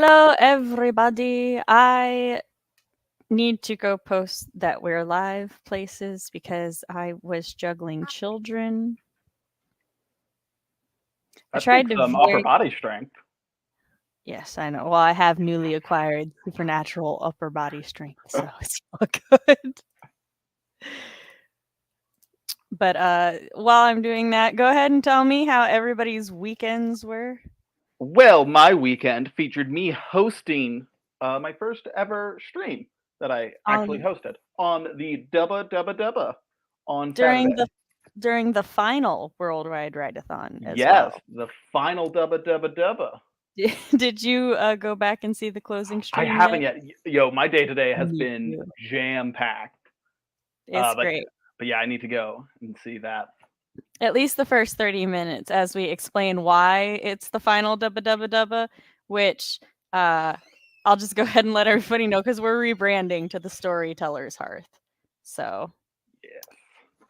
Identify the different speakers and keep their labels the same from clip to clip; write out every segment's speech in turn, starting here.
Speaker 1: Hello, everybody. I need to go post that we're live places because I was juggling children. I
Speaker 2: That
Speaker 1: tried
Speaker 2: takes
Speaker 1: to
Speaker 2: some upper
Speaker 1: very
Speaker 2: body strength.
Speaker 1: yes, I know. Well, I have newly acquired supernatural upper body strength, so it's all good. But while I'm doing that, go ahead and tell me how everybody's weekends were.
Speaker 2: Well, my weekend featured me hosting my first ever stream that I actually
Speaker 1: Um,
Speaker 2: hosted on the Dubba Dubba Dubba on
Speaker 1: during
Speaker 2: Saturday.
Speaker 1: the during the final Worldwide Writeathon as
Speaker 2: Yes,
Speaker 1: well.
Speaker 2: the final Dubba Dubba Dubba.
Speaker 1: Did you go back and see the closing
Speaker 2: I
Speaker 1: stream
Speaker 2: haven't
Speaker 1: yet?
Speaker 2: yet. Yo, my day today has
Speaker 1: Me
Speaker 2: been
Speaker 1: too.
Speaker 2: jam packed.
Speaker 1: It's
Speaker 2: But
Speaker 1: great.
Speaker 2: yeah, I need to go and see that.
Speaker 1: At least the first 30 minutes as we explain why it's the final Dubba Dubba Dubba, which I'll just go ahead and let everybody know because we're rebranding to the Storyteller's Hearth. So
Speaker 2: Yeah.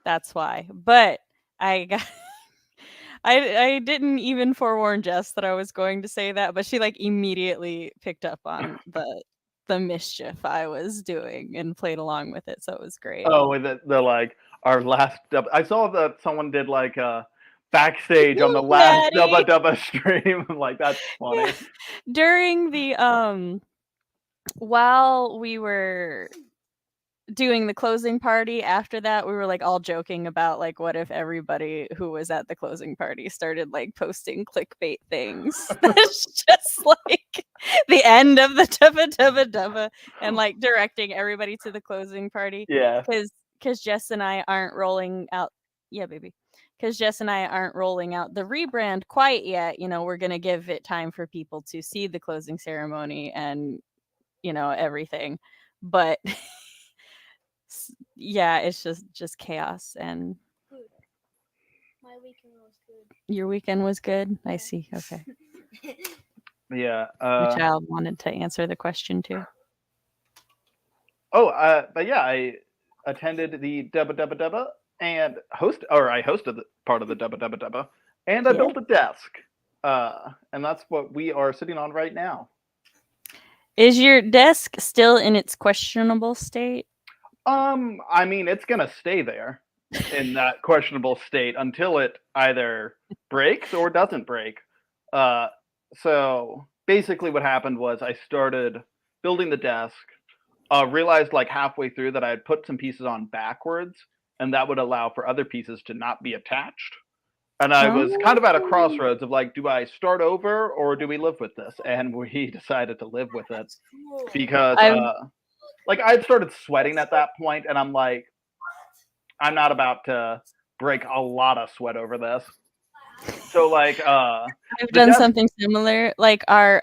Speaker 1: that's why. But I got I didn't even forewarn Jess that I was going to say that, but she like immediately picked up on the mischief I was doing and played along with it, so it was great.
Speaker 2: Oh, with the like our last dub. I saw that someone did like backstage on the last
Speaker 1: Daddy.
Speaker 2: Dubba Dubba stream. I'm like, that's
Speaker 1: Yeah.
Speaker 2: funny.
Speaker 1: During the while we were doing the closing party, after that we were like all joking about like what if everybody who was at the closing party started like posting clickbait things that's just like the end of the Dubba Dubba Dubba and like directing everybody to the closing party
Speaker 2: Yeah.
Speaker 1: because Jess and I aren't rolling out. Yeah, baby. Because Jess and I aren't rolling out the rebrand quite yet. We're going to give it time for people to see the closing ceremony and, everything. But yeah, it's just chaos. And
Speaker 3: Good. My weekend was good.
Speaker 1: your weekend was good. I see. Okay.
Speaker 2: Yeah.
Speaker 1: My child wanted to answer the question too.
Speaker 2: But yeah, I attended the Dubba Dubba Dubba and I hosted part of the Dubba Dubba Dubba, and I
Speaker 1: Yeah.
Speaker 2: built a desk. And that's what we are sitting on right now.
Speaker 1: Is your desk still in its questionable state?
Speaker 2: I mean, it's gonna stay there in that questionable state until it either breaks or doesn't break. So basically, what happened was I started building the desk. Realized like halfway through that I had put some pieces on backwards, and that would allow for other pieces to not be attached. And I was kind of at a
Speaker 1: Oh.
Speaker 2: crossroads of like, do I start over or do we live with this? And we decided to live with it
Speaker 3: Cool.
Speaker 2: because
Speaker 1: I've
Speaker 2: like I'd started sweating at that point, and I'm like, I'm not about to break a lot of sweat over this. So like
Speaker 1: I've
Speaker 2: the
Speaker 1: done
Speaker 2: desk.
Speaker 1: something similar. Like our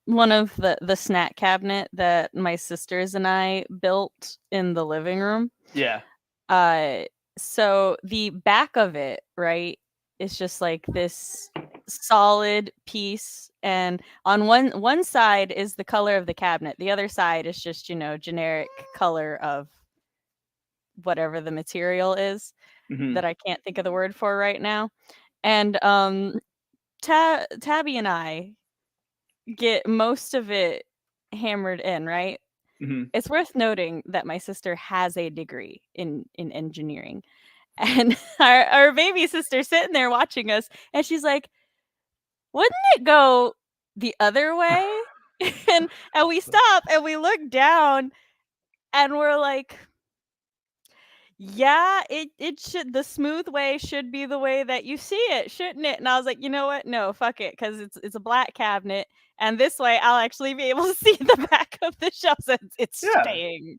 Speaker 1: one of the snack cabinet that my sisters and I built in the living room.
Speaker 2: Yeah.
Speaker 1: Uh so the back of it, right, is just like this solid piece, and on one side is the color of the cabinet. The other side is just, generic color of whatever the material is
Speaker 2: Hmm.
Speaker 1: that I can't think of the word for right now. And Tabby and I get most of it hammered in, right?
Speaker 2: Hmm.
Speaker 1: It's worth noting that my sister has a degree in engineering. And our baby sister sitting there watching us, and she's like, "Wouldn't it go the other way?" and we stop and we look down and we're like, yeah, it should, the smooth way should be the way that you see it, shouldn't it? And I was like, you know what? No, fuck it, because it's a black cabinet, and this way I'll actually be able to see the back of the shelf. So it's
Speaker 2: Yeah.
Speaker 1: staying.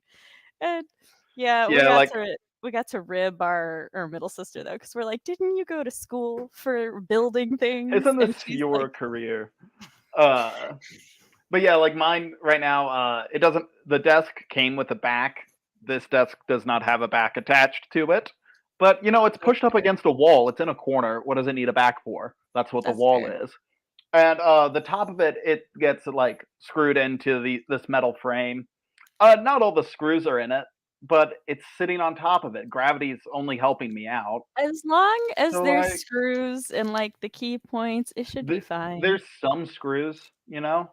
Speaker 1: And yeah,
Speaker 2: Yeah. Like
Speaker 1: we got to rib our middle sister though, because we're like, didn't you go to school for building things?
Speaker 2: isn't this
Speaker 1: And she's
Speaker 2: your
Speaker 1: like,
Speaker 2: career? Uh But yeah, like mine right now, it doesn't. The desk came with a back. This desk does not have a back attached to it. But it's
Speaker 1: that's
Speaker 2: pushed up
Speaker 1: fair.
Speaker 2: against a wall. It's in a corner. What does it need a back for? That's what the
Speaker 1: That's
Speaker 2: wall
Speaker 1: fair.
Speaker 2: is. And the top of it gets like screwed into this metal frame. Not all the screws are in it, but it's sitting on top of it. Gravity's only helping me out.
Speaker 1: As long as
Speaker 2: So,
Speaker 1: there's
Speaker 2: like,
Speaker 1: screws and like the key points, it should be fine.
Speaker 2: there's some screws, you know,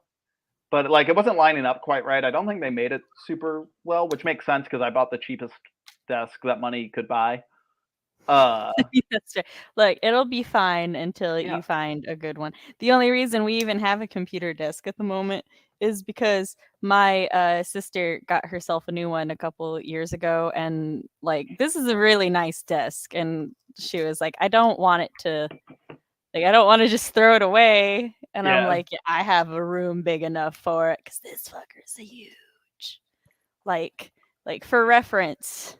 Speaker 2: but like it wasn't lining up quite right. I don't think they made it super well, which makes sense because I bought the cheapest desk that money could buy.
Speaker 1: That's right. Look, it'll be fine until
Speaker 2: Yeah.
Speaker 1: you find a good one. The only reason we even have a computer desk at the moment is because my sister got herself a new one a couple years ago, and like this is a really nice desk, and she was like, I don't want to just throw it away. And I'm
Speaker 2: Yeah.
Speaker 1: like, yeah, I have a room big enough for it because this fucker's huge. Like for reference,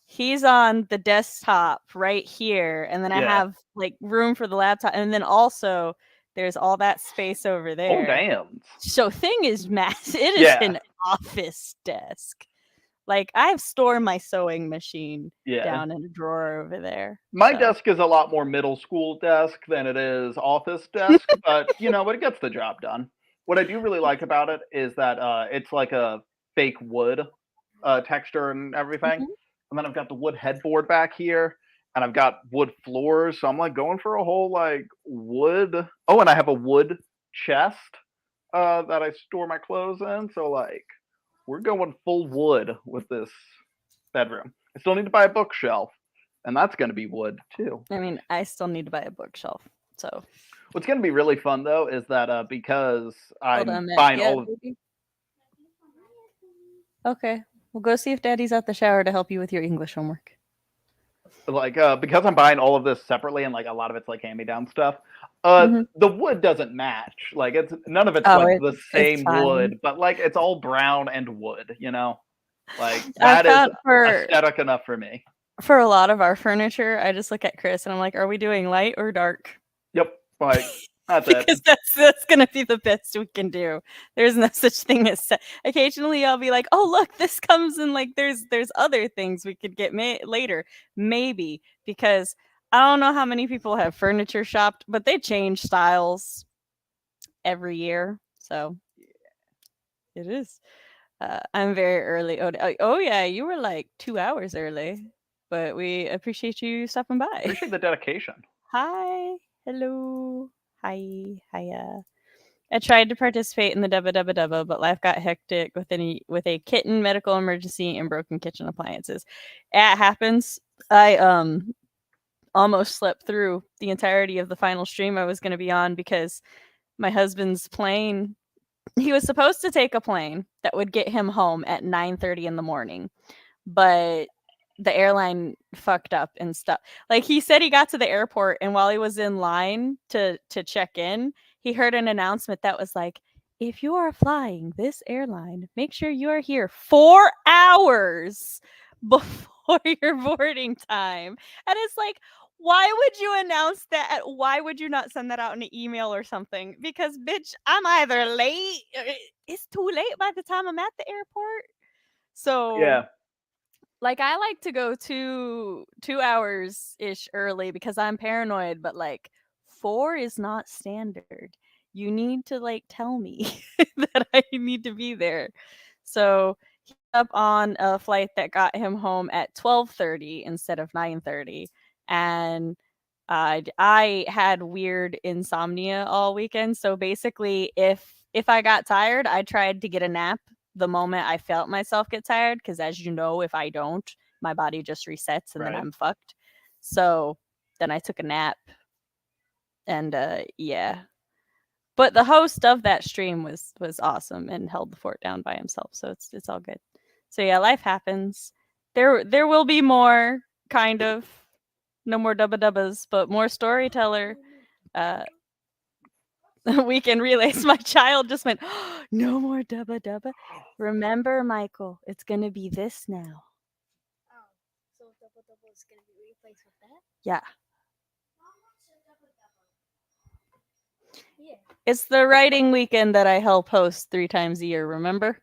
Speaker 1: he's on the desktop right here, and then I
Speaker 2: Yeah.
Speaker 1: have like room for the laptop, and then also there's all that space over
Speaker 2: Oh,
Speaker 1: there.
Speaker 2: damn.
Speaker 1: So thing is massive. It is
Speaker 2: Yeah.
Speaker 1: an office desk. Like I have stored my sewing machine
Speaker 2: Yeah.
Speaker 1: down in a drawer over there.
Speaker 2: My
Speaker 1: so.
Speaker 2: desk is a lot more middle school desk than it is office desk, but you know, it gets the job done. What I do really like about it is that it's like a fake wood texture and everything.
Speaker 1: Mhm.
Speaker 2: And then I've got the wood headboard back here, and I've got wood floors. So I'm like going for a whole like wood. Oh, and I have a wood chest that I store my clothes in. So like we're going full wood with this bedroom. I still need to buy a bookshelf, and that's going to be wood too.
Speaker 1: I mean, I still need to buy a bookshelf. So
Speaker 2: What's going to be really fun though is that because
Speaker 1: hold
Speaker 2: I'm
Speaker 1: on, Matt.
Speaker 2: buying
Speaker 1: Yeah,
Speaker 2: all of
Speaker 1: baby. Okay, we'll go see if Daddy's at the shower to help you with your English homework.
Speaker 2: like because I'm buying all of this separately, and like a lot of it's like hand-me-down stuff.
Speaker 1: Mhm.
Speaker 2: The wood doesn't match. Like it's none of it's
Speaker 1: Oh,
Speaker 2: like the
Speaker 1: it's
Speaker 2: same
Speaker 1: fine.
Speaker 2: wood, but like it's all brown and wood. You know, like
Speaker 1: I
Speaker 2: that is
Speaker 1: found
Speaker 2: aesthetic enough for me.
Speaker 1: for a lot of our furniture, I just look at Chris and I'm like, are we doing light or dark?
Speaker 2: Yep, like that's it.
Speaker 1: Because that's gonna be the best we can do. There's no such thing as occasionally I'll be like, oh look, this comes in like there's other things we could get later, maybe, because I don't know how many people have furniture shopped, but they change styles every year, so it is. I'm very early. Oh yeah, you were like 2 hours early, but we appreciate you stopping by.
Speaker 2: Appreciate the dedication.
Speaker 1: Hi, hello, hi, hiya. I tried to participate in the Dubba Dubba Dubba, but life got hectic with a kitten, medical emergency, and broken kitchen appliances. It happens. I almost slept through the entirety of the final stream I was going to be on because my husband's plane. He was supposed to take a plane that would get him home at 9:30 in the morning, but the airline fucked up and stuff. Like he said he got to the airport, and while he was in line to check in, he heard an announcement that was like, if you are flying this airline, make sure you are here 4 hours before your boarding time. And it's like, why would you announce that? Why would you not send that out in an email or something? Because bitch, I'm either late, it's too late by the time I'm at the airport. So
Speaker 2: Yeah.
Speaker 1: like I like to go 2 hours ish early because I'm paranoid, but like 4 is not standard. You need to like tell me that I need to be there. So he's up on a flight that got him home at 12:30 instead of 9:30, and I had weird insomnia all weekend. So basically, if I got tired, I tried to get a nap the moment I felt myself get tired, because as you know, if I don't, my body just resets and then
Speaker 2: Right.
Speaker 1: I'm fucked. So then I took a nap, and yeah. But the host of that stream was awesome and held the fort down by himself, so it's all good. So yeah, life happens. There will be more, kind of. No more dubba dubbas, but more storyteller. Weekend relays. My child just went, oh, no more dubba dubba. Remember, Michael, it's gonna be this now.
Speaker 3: Oh, so Double Double is going to be replaced with that?
Speaker 1: Yeah.
Speaker 3: Yeah.
Speaker 1: It's the writing weekend that I help host 3 times a year, remember?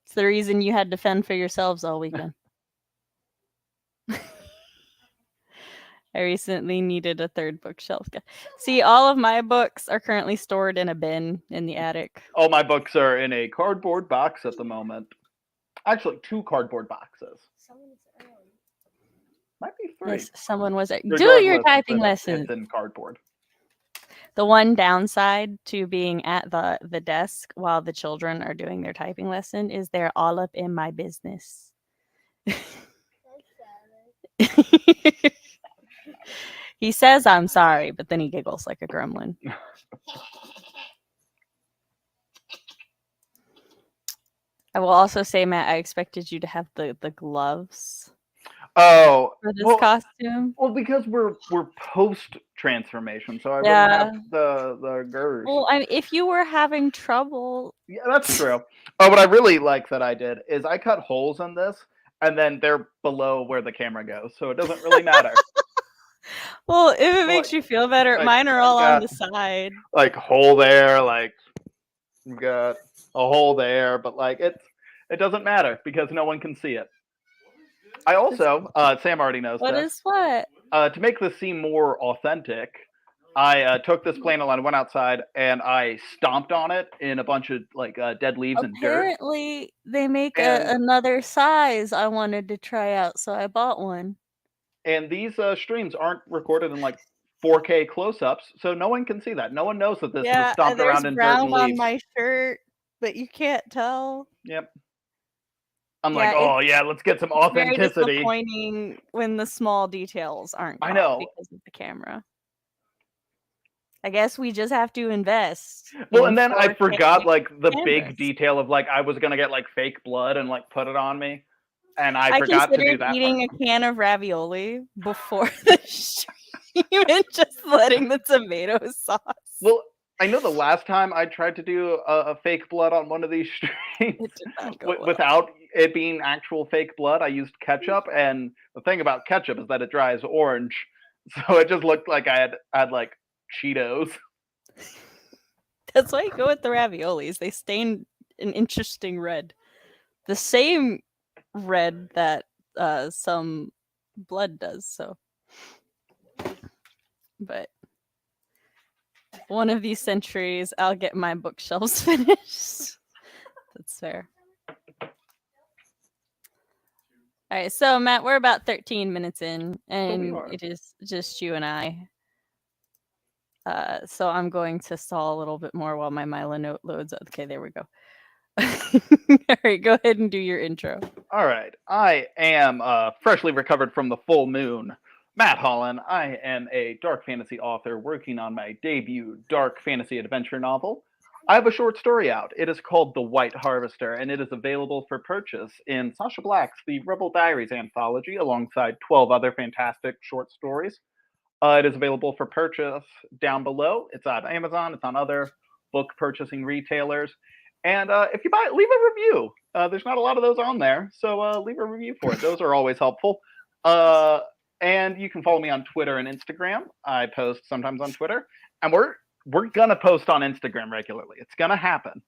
Speaker 1: It's the reason you had to fend for yourselves all weekend. I recently needed a 3rd bookshelf. See, all of my books are currently stored in a bin in the attic.
Speaker 2: All my books are in a cardboard box at the moment. Actually, 2 cardboard boxes.
Speaker 3: Someone's around.
Speaker 2: Might be 3.
Speaker 1: Yes, someone was there. Do
Speaker 2: Regardless,
Speaker 1: your
Speaker 2: it's
Speaker 1: typing
Speaker 2: in-
Speaker 1: lessons.
Speaker 2: It's in cardboard.
Speaker 1: The one downside to being at the desk while the children are doing their typing lesson is they're all up in my business.
Speaker 3: That's sad.
Speaker 1: He says I'm sorry, but then he giggles like a gremlin. I will also say, Matt, I expected you to have the gloves
Speaker 2: Oh,
Speaker 1: for this
Speaker 2: well,
Speaker 1: costume.
Speaker 2: well, because we're post transformation, so I wouldn't
Speaker 1: Yeah.
Speaker 2: have the GERS.
Speaker 1: Well, if you were having trouble,
Speaker 2: Yeah, that's true. Oh, what I really like that I did is I cut holes in this, and then they're below where the camera goes, so it doesn't really matter.
Speaker 1: well, if it
Speaker 2: So,
Speaker 1: makes
Speaker 2: like-
Speaker 1: you feel better,
Speaker 2: like,
Speaker 1: mine are
Speaker 2: I've
Speaker 1: all on
Speaker 2: got-
Speaker 1: the side.
Speaker 2: Like hole there, like you've got a hole there, but like it doesn't matter because no one can see it. I also, Sam already knows
Speaker 1: What
Speaker 2: this.
Speaker 1: is what?
Speaker 2: To make this seem more authentic, I took this flannel and went outside and I stomped on it in a bunch of like dead leaves and dirt.
Speaker 1: Apparently, they make
Speaker 2: And-
Speaker 1: another size I wanted to try out, so I bought one.
Speaker 2: And these streams aren't recorded in like 4K close-ups, so no one can see that. No one knows that this was stomped
Speaker 1: there's
Speaker 2: around in dirt
Speaker 1: brown
Speaker 2: and
Speaker 1: on
Speaker 2: leaves.
Speaker 1: my shirt, but you can't tell.
Speaker 2: Yep. I'm
Speaker 1: Yeah,
Speaker 2: like, oh yeah, let's get some
Speaker 1: Very
Speaker 2: authenticity.
Speaker 1: disappointing when the small details aren't
Speaker 2: I
Speaker 1: caught
Speaker 2: know.
Speaker 1: because of the camera. I guess we just have to invest.
Speaker 2: Well,
Speaker 1: in
Speaker 2: and then I
Speaker 1: 4K
Speaker 2: forgot like the
Speaker 1: cameras.
Speaker 2: big detail of like I was gonna get like fake blood and like put it on me, and I
Speaker 1: I
Speaker 2: forgot to do
Speaker 1: considered
Speaker 2: that.
Speaker 1: eating a can of ravioli before the stream and just letting the tomato sauce.
Speaker 2: Well, I know the last time I tried to do a fake blood on one of these streams
Speaker 1: It did not go well.
Speaker 2: without it being actual fake blood, I used ketchup, and the thing about ketchup is that it dries orange, so it just looked like I had like Cheetos.
Speaker 1: That's why you go with the raviolis. They stain an interesting red. The same red that some blood does, so. But one of these centuries, I'll get my bookshelves finished. That's fair. All right, so Matt, we're about 13 minutes in, and
Speaker 2: are.
Speaker 1: it is just you and I. So I'm going to stall a little bit more while my Milo note loads. Okay, there we go. All right, go ahead and do your intro.
Speaker 2: All right, I am freshly recovered from the full moon. Matt Hollon. I am a dark fantasy author working on my debut dark fantasy adventure novel. I have a short story out. It is called The White Harvester, and it is available for purchase in Sasha Black's The Rebel Diaries anthology, alongside 12 other fantastic short stories. It is available for purchase down below. It's on Amazon. It's on other book purchasing retailers. And if you buy it, leave a review. There's not a lot of those on there, so leave a review for it. Those are always helpful. And you can follow me on Twitter and Instagram. I post sometimes on Twitter, and we're gonna post on Instagram regularly. It's gonna happen.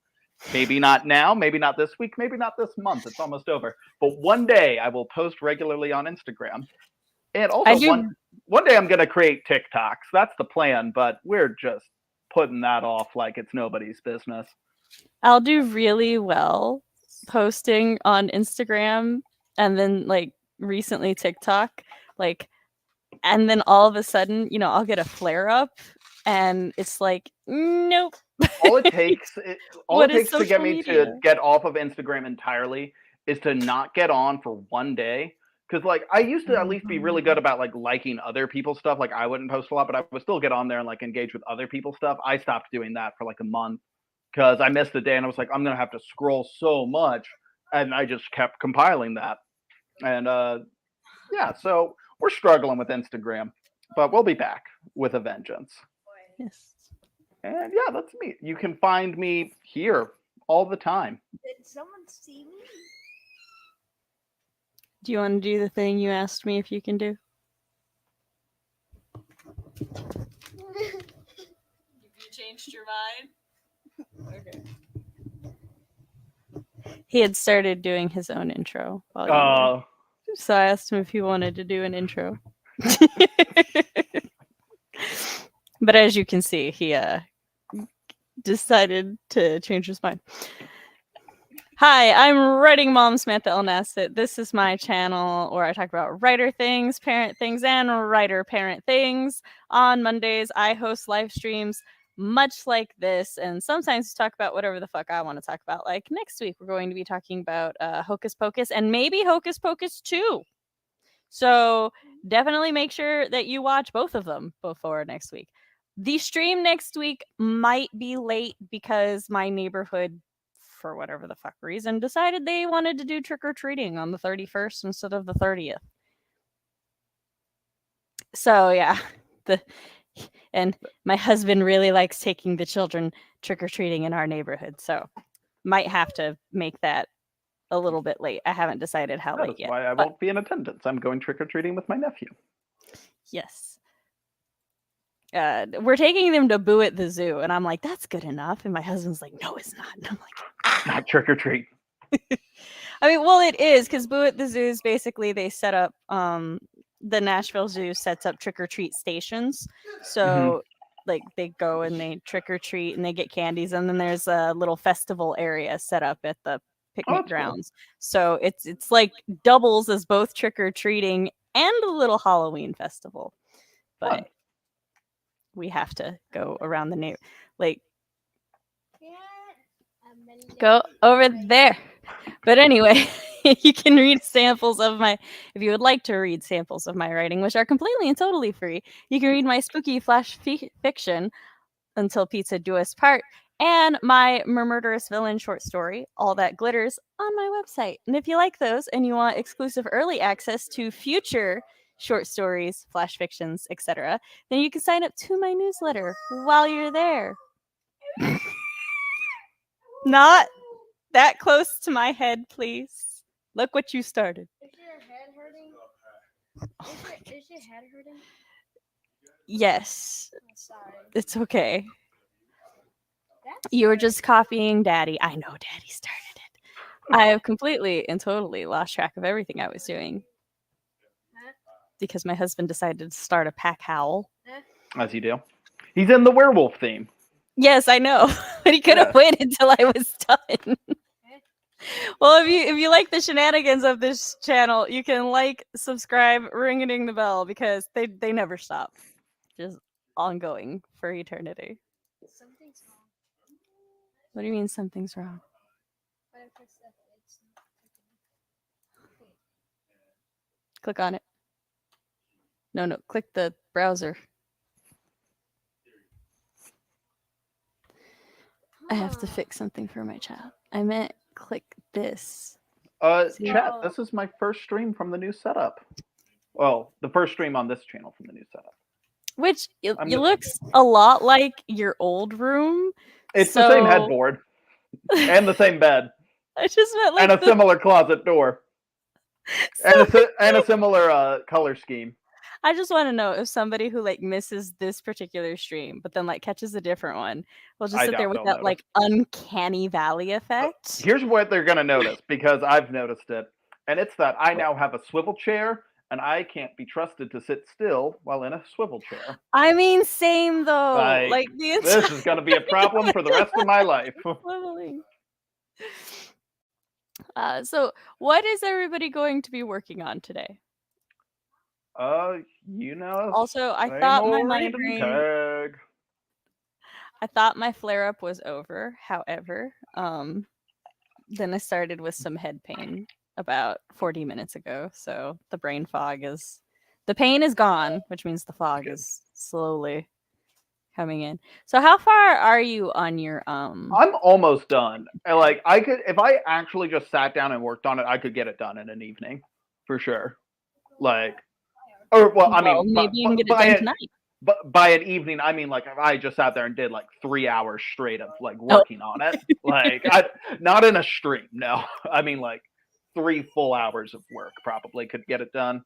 Speaker 2: Maybe not now, maybe not this week, maybe not this month. It's almost over. But one day I will post regularly on Instagram. And also one day I'm gonna create TikToks. That's the plan, but we're just putting that off like it's nobody's business.
Speaker 1: I'll do really well posting on Instagram and then like recently TikTok, like, and then all of a sudden, I'll get a flare up and it's like, nope.
Speaker 2: All it takes to get me
Speaker 1: media?
Speaker 2: to get off of Instagram entirely is to not get on for one day. Because like I used to at least be really good about like liking other people's stuff. Like I wouldn't post a lot, but I would still get on there and like engage with other people's stuff. I stopped doing that for like a month because I missed a day and I was like, I'm gonna have to scroll so much, and I just kept compiling that. And yeah, so we're struggling with Instagram, but we'll be back with a vengeance.
Speaker 1: Yes.
Speaker 2: And yeah, that's me. You can find me here all the time.
Speaker 3: Did someone see me?
Speaker 1: Do you want to do the thing you asked me if you can do?
Speaker 3: Did
Speaker 1: You changed your mind? Okay. He had started doing his own intro. So I asked him if he wanted to do an intro. But as you can see, he decided to change his mind. Hi, I'm Writing Mom Samantha Nasset. This is my channel where I talk about writer things, parent things, and writer parent things. On Mondays, I host live streams much like this, and sometimes talk about whatever the fuck I want to talk about. Like next week, we're going to be talking about Hocus Pocus and maybe Hocus Pocus 2. So definitely make sure that you watch both of them before next week. The stream next week might be late because my neighborhood, for whatever the fuck reason, decided they wanted to do trick-or-treating on the 31st instead of the 30th. So yeah, and my husband really likes taking the children trick-or-treating in our neighborhood, so might have to make that a little bit late. I haven't decided how
Speaker 2: That
Speaker 1: late
Speaker 2: is
Speaker 1: yet.
Speaker 2: why I
Speaker 1: but
Speaker 2: won't be in attendance. I'm going trick-or-treating with my nephew.
Speaker 1: yes. We're taking them to Boo at the Zoo, and I'm like, that's good enough. And my husband's like, no, it's not. And I'm like,
Speaker 2: Not trick-or-treat.
Speaker 1: I mean, well, it is, because Boo at the Zoo is basically they set up the Nashville Zoo sets up trick-or-treat stations. So like they go and they trick-or-treat and they get candies, and then there's a little festival area set up at the picnic
Speaker 2: that's cool.
Speaker 1: grounds. So it's like doubles as both trick-or-treating and a little Halloween festival. But
Speaker 2: Fun.
Speaker 1: we have to go around the neighbor, like
Speaker 3: Yeah.
Speaker 1: go over there. But anyway, you can read samples of my, if you would like to read samples of my writing, which are completely and totally free, you can read my spooky flash fiction, Until Pizza Do Us Part, and my murderous villain short story, All That Glitters, on my website. And if you like those and you want exclusive early access to future short stories, flash fictions, etc., then you can sign up to my newsletter while you're there. Not that close to my head, please. Look what you started.
Speaker 3: Is your head hurting? Is your head hurting?
Speaker 1: Yes,
Speaker 3: I'm sorry.
Speaker 1: it's okay.
Speaker 3: That's
Speaker 1: You were
Speaker 3: hurt.
Speaker 1: just copying Daddy. I know Daddy started it. I have completely and totally lost track of everything I was doing
Speaker 3: Huh?
Speaker 1: because my husband decided to start a pack howl.
Speaker 2: As you do. He's in the werewolf theme.
Speaker 1: Yes, I know, but he could have
Speaker 2: Yes.
Speaker 1: waited until I was done. Well, if you like the shenanigans of this channel, you can like, subscribe, ring-a-ding the bell, because they never stop, just ongoing for eternity.
Speaker 3: Something's wrong.
Speaker 1: What do you mean something's wrong?
Speaker 3: But I pressed F, it's not clicking.
Speaker 1: Click on it. No, click the browser. I have to fix something for my child. I meant click this.
Speaker 2: Chat, this is my first stream from the new setup. Well, the first stream on this channel from the new setup.
Speaker 1: Which it looks a lot like your old room.
Speaker 2: It's the same headboard and the same bed.
Speaker 1: I just meant like
Speaker 2: and a similar closet door. And a similar color scheme.
Speaker 1: I just want to know if somebody who like misses this particular stream, but then like catches a different one, will just sit there with that like uncanny valley effect.
Speaker 2: Here's what they're gonna notice, because I've noticed it, and it's that I now have a swivel chair, and I can't be trusted to sit still while in a swivel chair.
Speaker 1: I mean, same though. Like
Speaker 2: this is gonna be a problem for the rest of my life.
Speaker 1: So what is everybody going to be working on today?
Speaker 2: You know.
Speaker 1: Also, I thought my migraine. I thought my flare-up was over. However, then I started with some head pain about 40 minutes ago. So the brain fog is, the pain is gone, which means the fog is slowly coming in. So how far are you on your
Speaker 2: I'm almost done. Like I could, if I actually just sat down and worked on it, I could get it done in an evening, for sure. Like, or well, I mean,
Speaker 1: maybe you can get it done tonight.
Speaker 2: But by an evening, I mean like if I just sat there and did like 3 hours straight of like working on it, like not in a stream. No, I mean like 3 full hours of work probably could get it done,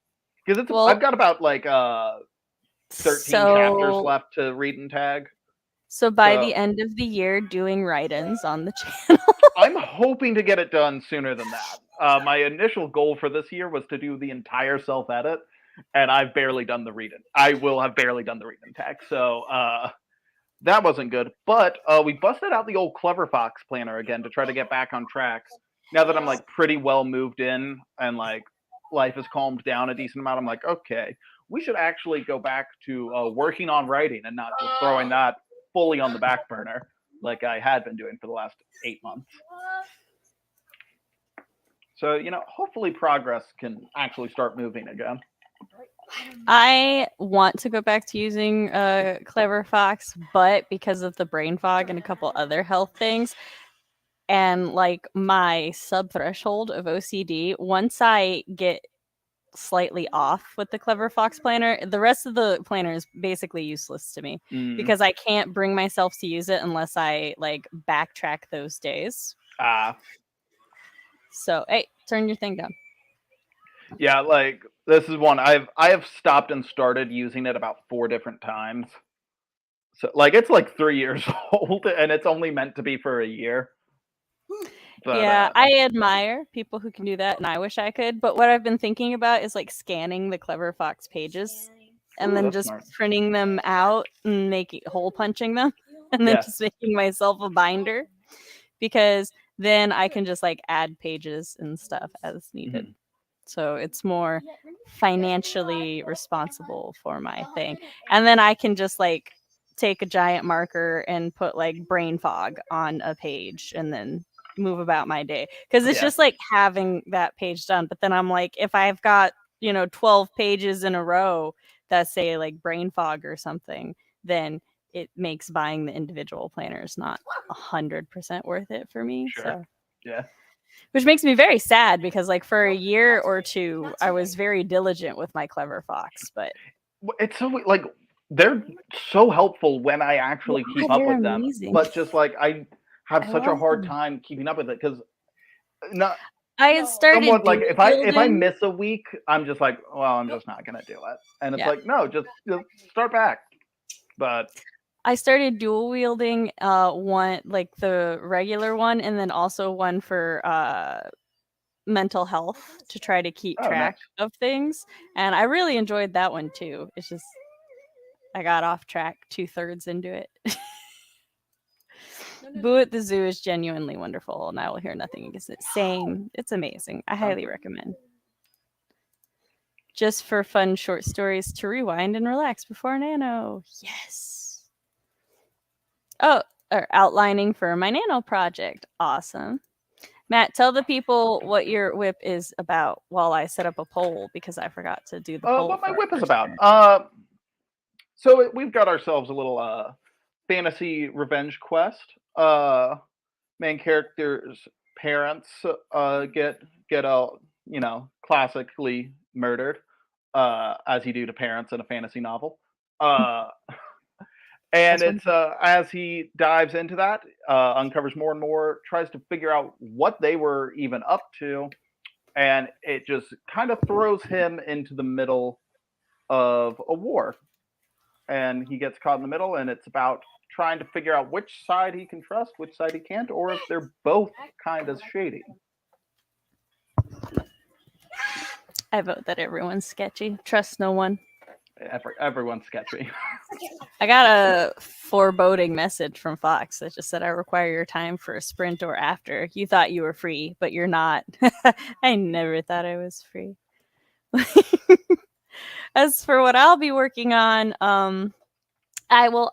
Speaker 2: because it's I've got about like 13 chapters left to read and tag.
Speaker 1: So by the end of the year, doing write-ins on the channel.
Speaker 2: I'm hoping to get it done sooner than that. My initial goal for this year was to do the entire self-edit, and I've barely done the read-in. I will have barely done the read-in tag, so that wasn't good. But we busted out the old Clever Fox planner again to try to get back on track. now that I'm like pretty well moved in and like life has calmed down a decent amount, I'm like, okay, we should actually go back to working on writing and not just throwing that fully on the back burner like I had been doing for the last 8 months. So, hopefully progress can actually start moving again.
Speaker 1: I want to go back to using Clever Fox, but because of the brain fog and a couple other health things, and like my sub-threshold of OCD, once I get slightly off with the Clever Fox planner, the rest of the planner is basically useless to me because I can't bring myself to use it unless I like backtrack those days. So, hey, turn your thing down.
Speaker 2: Yeah, like this is one I have stopped and started using it about 4 different times. So like it's like 3 years old and it's only meant to be for a year. But,
Speaker 1: yeah, I admire people who can do that, and I wish I could. But what I've been thinking about is like scanning the Clever Fox pages and then just
Speaker 2: smart.
Speaker 1: printing them out and making hole punching them, and then just making myself a binder, because then I can just like add pages and stuff as needed. So it's more financially responsible for my thing, and then I can just like take a giant marker and put like brain fog on a page and then move about my day, because it's just like having that page done. But then I'm like, if I've got 12 pages in a row that say like brain fog or something, then it makes buying the individual planners not 100% worth it for me. So which makes me very sad, because like for a year or two I was very diligent with my Clever Fox, but
Speaker 2: it's so like they're so helpful when I actually keep up with them, but just like I have such a hard time keeping up with it because
Speaker 1: I started
Speaker 2: somewhat like if I miss a week, I'm just like, well, I'm just not gonna do it, and it's like, no, just start back. But
Speaker 1: I started dual wielding one, like the regular one, and then also one for mental health to try to keep track of things, and I really enjoyed that one too. It's just I got off track 2/3 into it. Boo at the Zoo is genuinely wonderful, and I will hear nothing against it. Same. It's amazing. I highly recommend. Just for fun short stories to rewind and relax before Nano. Yes. Oh, or outlining for my Nano project. Awesome. Matt, tell the people what your whip is about while I set up a poll, because I forgot to do the poll.
Speaker 2: What my whip is about. So we've got ourselves a little fantasy revenge quest. Main character's parents get classically murdered, as you do to parents in a fantasy novel. And it's as he dives into that, uncovers more and more, tries to figure out what they were even up to, and it just kind of throws him into the middle of a war. And he gets caught in the middle, and it's about trying to figure out which side he can trust, which side he can't, or if they're both kind of shady.
Speaker 1: I vote that everyone's sketchy. Trust no one.
Speaker 2: Everyone's sketchy.
Speaker 1: I got a foreboding message from Fox that just said, I require your time for a sprint or after. You thought you were free, but you're not. I never thought I was free. As for what I'll be working on, I will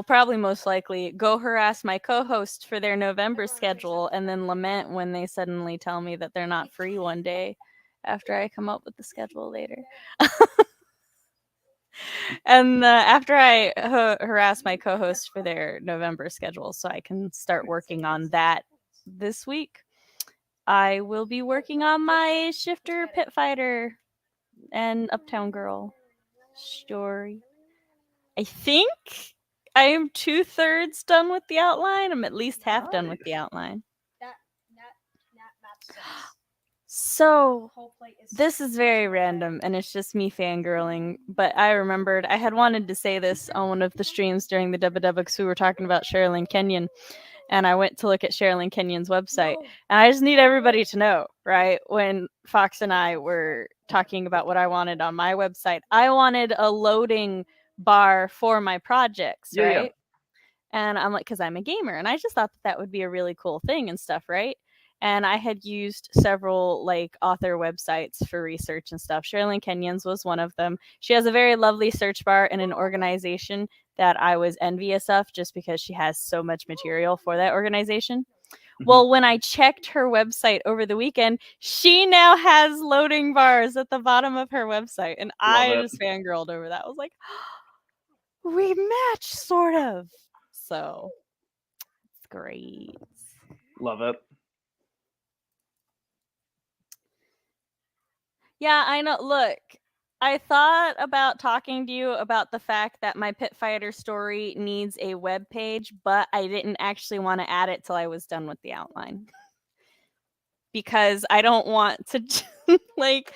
Speaker 1: probably most likely go harass my co-host for their November schedule and then lament when they suddenly tell me that they're not free one day after I come up with the schedule later. And after I harass my co-host for their November schedule so I can start working on that this week, I will be working on my Shifter Pit Fighter and Uptown Girl story. I think I am 2/3 done with the outline. I'm at least half done with the outline. So this is very random, and it's just me fangirling, but I remembered I had wanted to say this on one of the streams during the Dubba Dubba, because we were talking about Sherilyn Kenyon, and I went to look at Sherilyn Kenyon's website, and I just need everybody to know, right? When Fox and I were talking about what I wanted on my website, I wanted a loading bar for my projects, right? And I'm like, because I'm a gamer, and I just thought that would be a really cool thing and stuff, right? And I had used several like author websites for research and stuff. Sherilyn Kenyon's was one of them. She has a very lovely search bar in an organization that I was envious of just because she has so much material for that organization. Well, when I checked her website over the weekend, she now has loading bars at the bottom of her website. And I just fangirled over that. I was like, we match, sort of. So it's great.
Speaker 2: Love it.
Speaker 1: Yeah, I know. Look, I thought about talking to you about the fact that my Pit Fighter story needs a web page, but I didn't actually want to add it till I was done with the outline. Because I don't want to, like,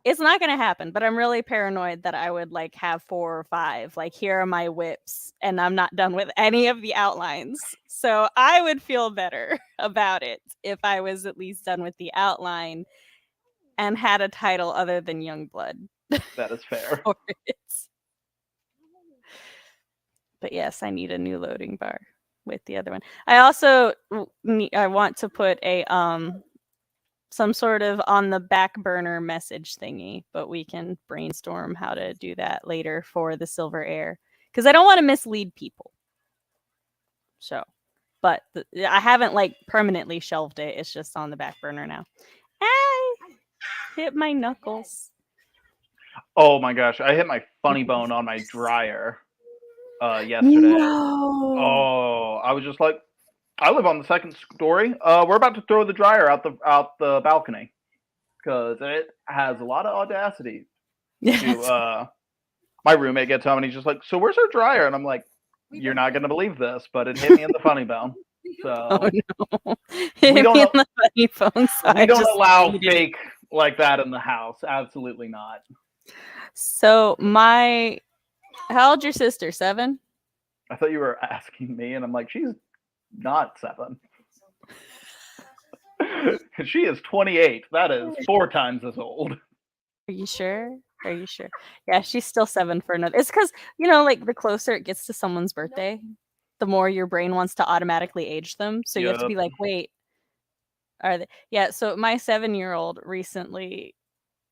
Speaker 1: it's not going to happen, but I'm really paranoid that I would, like, have 4 or 5. Like, here are my whips, and I'm not done with any of the outlines. So I would feel better about it if I was at least done with the outline and had a title other than Youngblood.
Speaker 2: That is fair.
Speaker 1: For it. But yes, I need a new loading bar with the other one. I also I want to put a some sort of on the back burner message thingy, but we can brainstorm how to do that later for the Silver Air, because I don't want to mislead people. So, but I haven't like permanently shelved it. It's just on the back burner now. I hit my knuckles.
Speaker 2: Oh my gosh, I hit my funny bone on my dryer yesterday.
Speaker 1: No.
Speaker 2: Oh, I was just like, I live on the 2nd story. We're about to throw the dryer out the balcony because it has a lot of audacity. To my roommate gets home and he's just like, "So where's our dryer?" And I'm like, "You're not gonna believe this, but it hit me in the funny bone." So
Speaker 1: oh no, hit me in the funny bone. So
Speaker 2: we don't allow fake like that in the house. Absolutely not.
Speaker 1: So how old's your sister? 7?
Speaker 2: I thought you were asking me, and I'm like, she's not 7. She is 28. That is 4 times as old.
Speaker 1: Are you sure? Are you sure? Yeah, she's still 7 for another. It's because, you know, like the closer it gets to someone's birthday, the more your brain wants to automatically age them. So you have to be like, wait, are they? Yeah. So my 7-year-old recently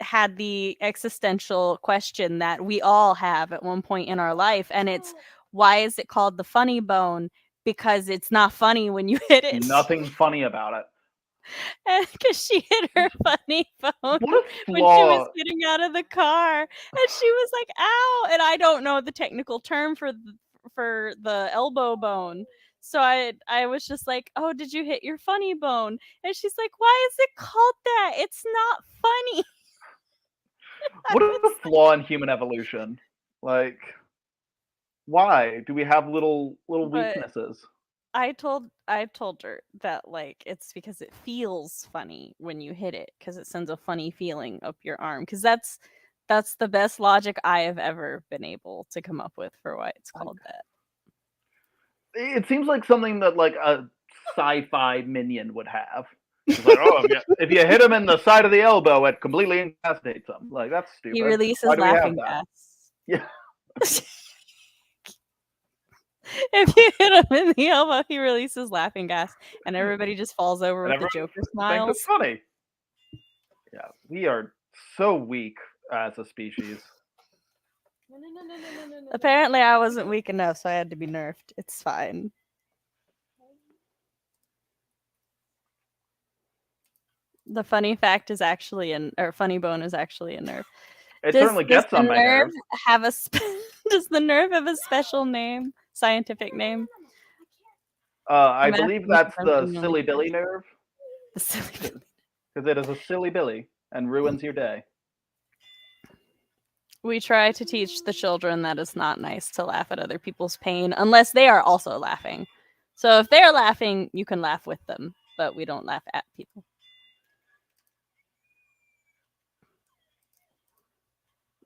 Speaker 1: had the existential question that we all have at one point in our life, and it's, why is it called the funny bone? Because it's not funny when you hit it.
Speaker 2: Nothing funny about it.
Speaker 1: And because she hit her funny bone when she was getting out of the car, and she was like, "Ow!" And I don't know the technical term for the elbow bone. So I was just like, "Oh, did you hit your funny bone?" And she's like, "Why is it called that? It's not funny."
Speaker 2: What is the flaw in human evolution? Like, why do we have little weaknesses?
Speaker 1: I told her that, like, it's because it feels funny when you hit it, because it sends a funny feeling up your arm. Because that's the best logic I have ever been able to come up with for why it's called that.
Speaker 2: It seems like something that like a sci-fi minion would have. It's like, oh, if you hit him in the side of the elbow, it completely incapacitates him. Like, that's stupid.
Speaker 1: He releases laughing gas.
Speaker 2: Yeah.
Speaker 1: If you hit him in the elbow, he releases laughing gas, and everybody just falls over with the Joker smiles.
Speaker 2: Thinks it's funny. Yeah, we are so weak as a species.
Speaker 3: No.
Speaker 1: Apparently, I wasn't weak enough, so I had to be nerfed. It's fine. The funny fact is actually funny bone is actually a nerve.
Speaker 2: It certainly gets on my nerves.
Speaker 1: Does the nerve have a special name? Scientific name?
Speaker 2: I believe that's the silly billy nerve.
Speaker 1: The silly billy.
Speaker 2: Because it is a silly billy and ruins your day.
Speaker 1: We try to teach the children that it's not nice to laugh at other people's pain unless they are also laughing. So if they're laughing, you can laugh with them, but we don't laugh at people.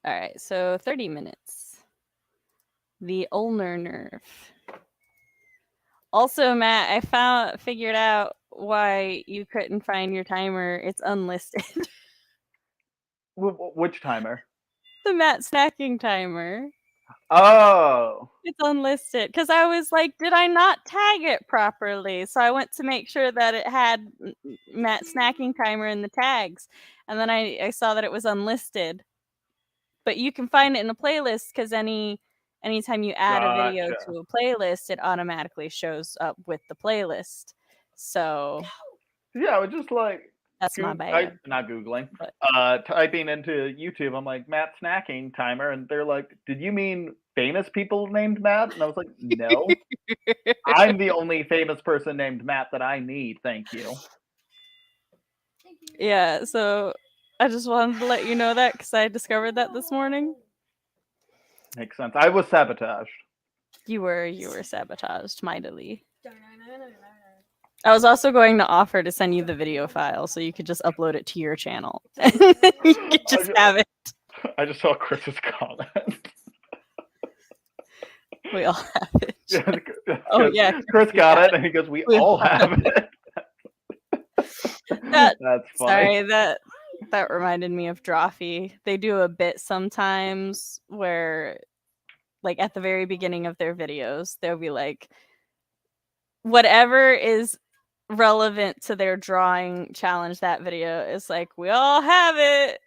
Speaker 1: All right, so 30 minutes. The ulnar nerve. Also, Matt, I figured out why you couldn't find your timer. It's unlisted.
Speaker 2: Which timer?
Speaker 1: The Matt snacking timer.
Speaker 2: Oh.
Speaker 1: It's unlisted because I was like, did I not tag it properly? So I went to make sure that it had Matt snacking timer in the tags, and then I saw that it was unlisted. But you can find it in a playlist because anytime you add a video
Speaker 2: Gotcha.
Speaker 1: to a playlist, it automatically shows up with the playlist. So
Speaker 2: Yeah, I was just like
Speaker 1: that's my bad.
Speaker 2: not Googling.
Speaker 1: But
Speaker 2: Typing into YouTube, I'm like, Matt snacking timer, and they're like, did you mean famous people named Matt? And I was like, no. I'm the only famous person named Matt that I need, thank you.
Speaker 1: Yeah, so I just wanted to let you know that because I discovered that this morning.
Speaker 2: Makes sense. I was sabotaged.
Speaker 1: You were sabotaged mightily. I was also going to offer to send you the video file so you could just upload it to your channel. You could just have it.
Speaker 2: I just saw Chris's comment.
Speaker 1: We all have it.
Speaker 2: Oh yeah, Chris got it, and he goes, "We all have it." That's funny.
Speaker 1: Sorry, that reminded me of Drawfee. They do a bit sometimes where, like at the very beginning of their videos, they'll be like, whatever is relevant to their drawing challenge that video is like, we all have it.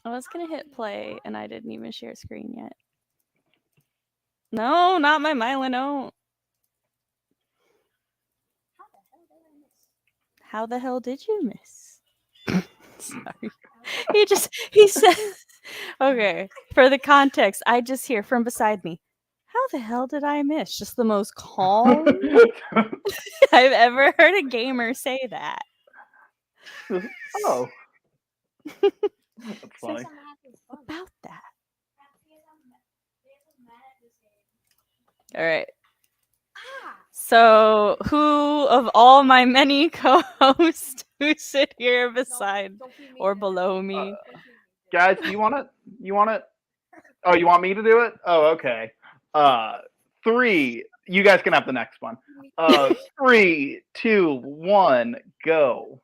Speaker 1: I was gonna hit play and I didn't even share screen yet. No, not my Mylano. How the hell did you miss? Sorry. He said, okay, for the context, I just hear from beside me, how the hell did I miss? Just the most calm I've ever heard a gamer say that.
Speaker 2: Oh. That's funny.
Speaker 1: About that. All right. So, who of all my many co-hosts who sit here beside or below me?
Speaker 2: Guys, do you want it? Oh, you want me to do it? Oh, okay. 3. You guys can have the next one. 3, 2, 1, go.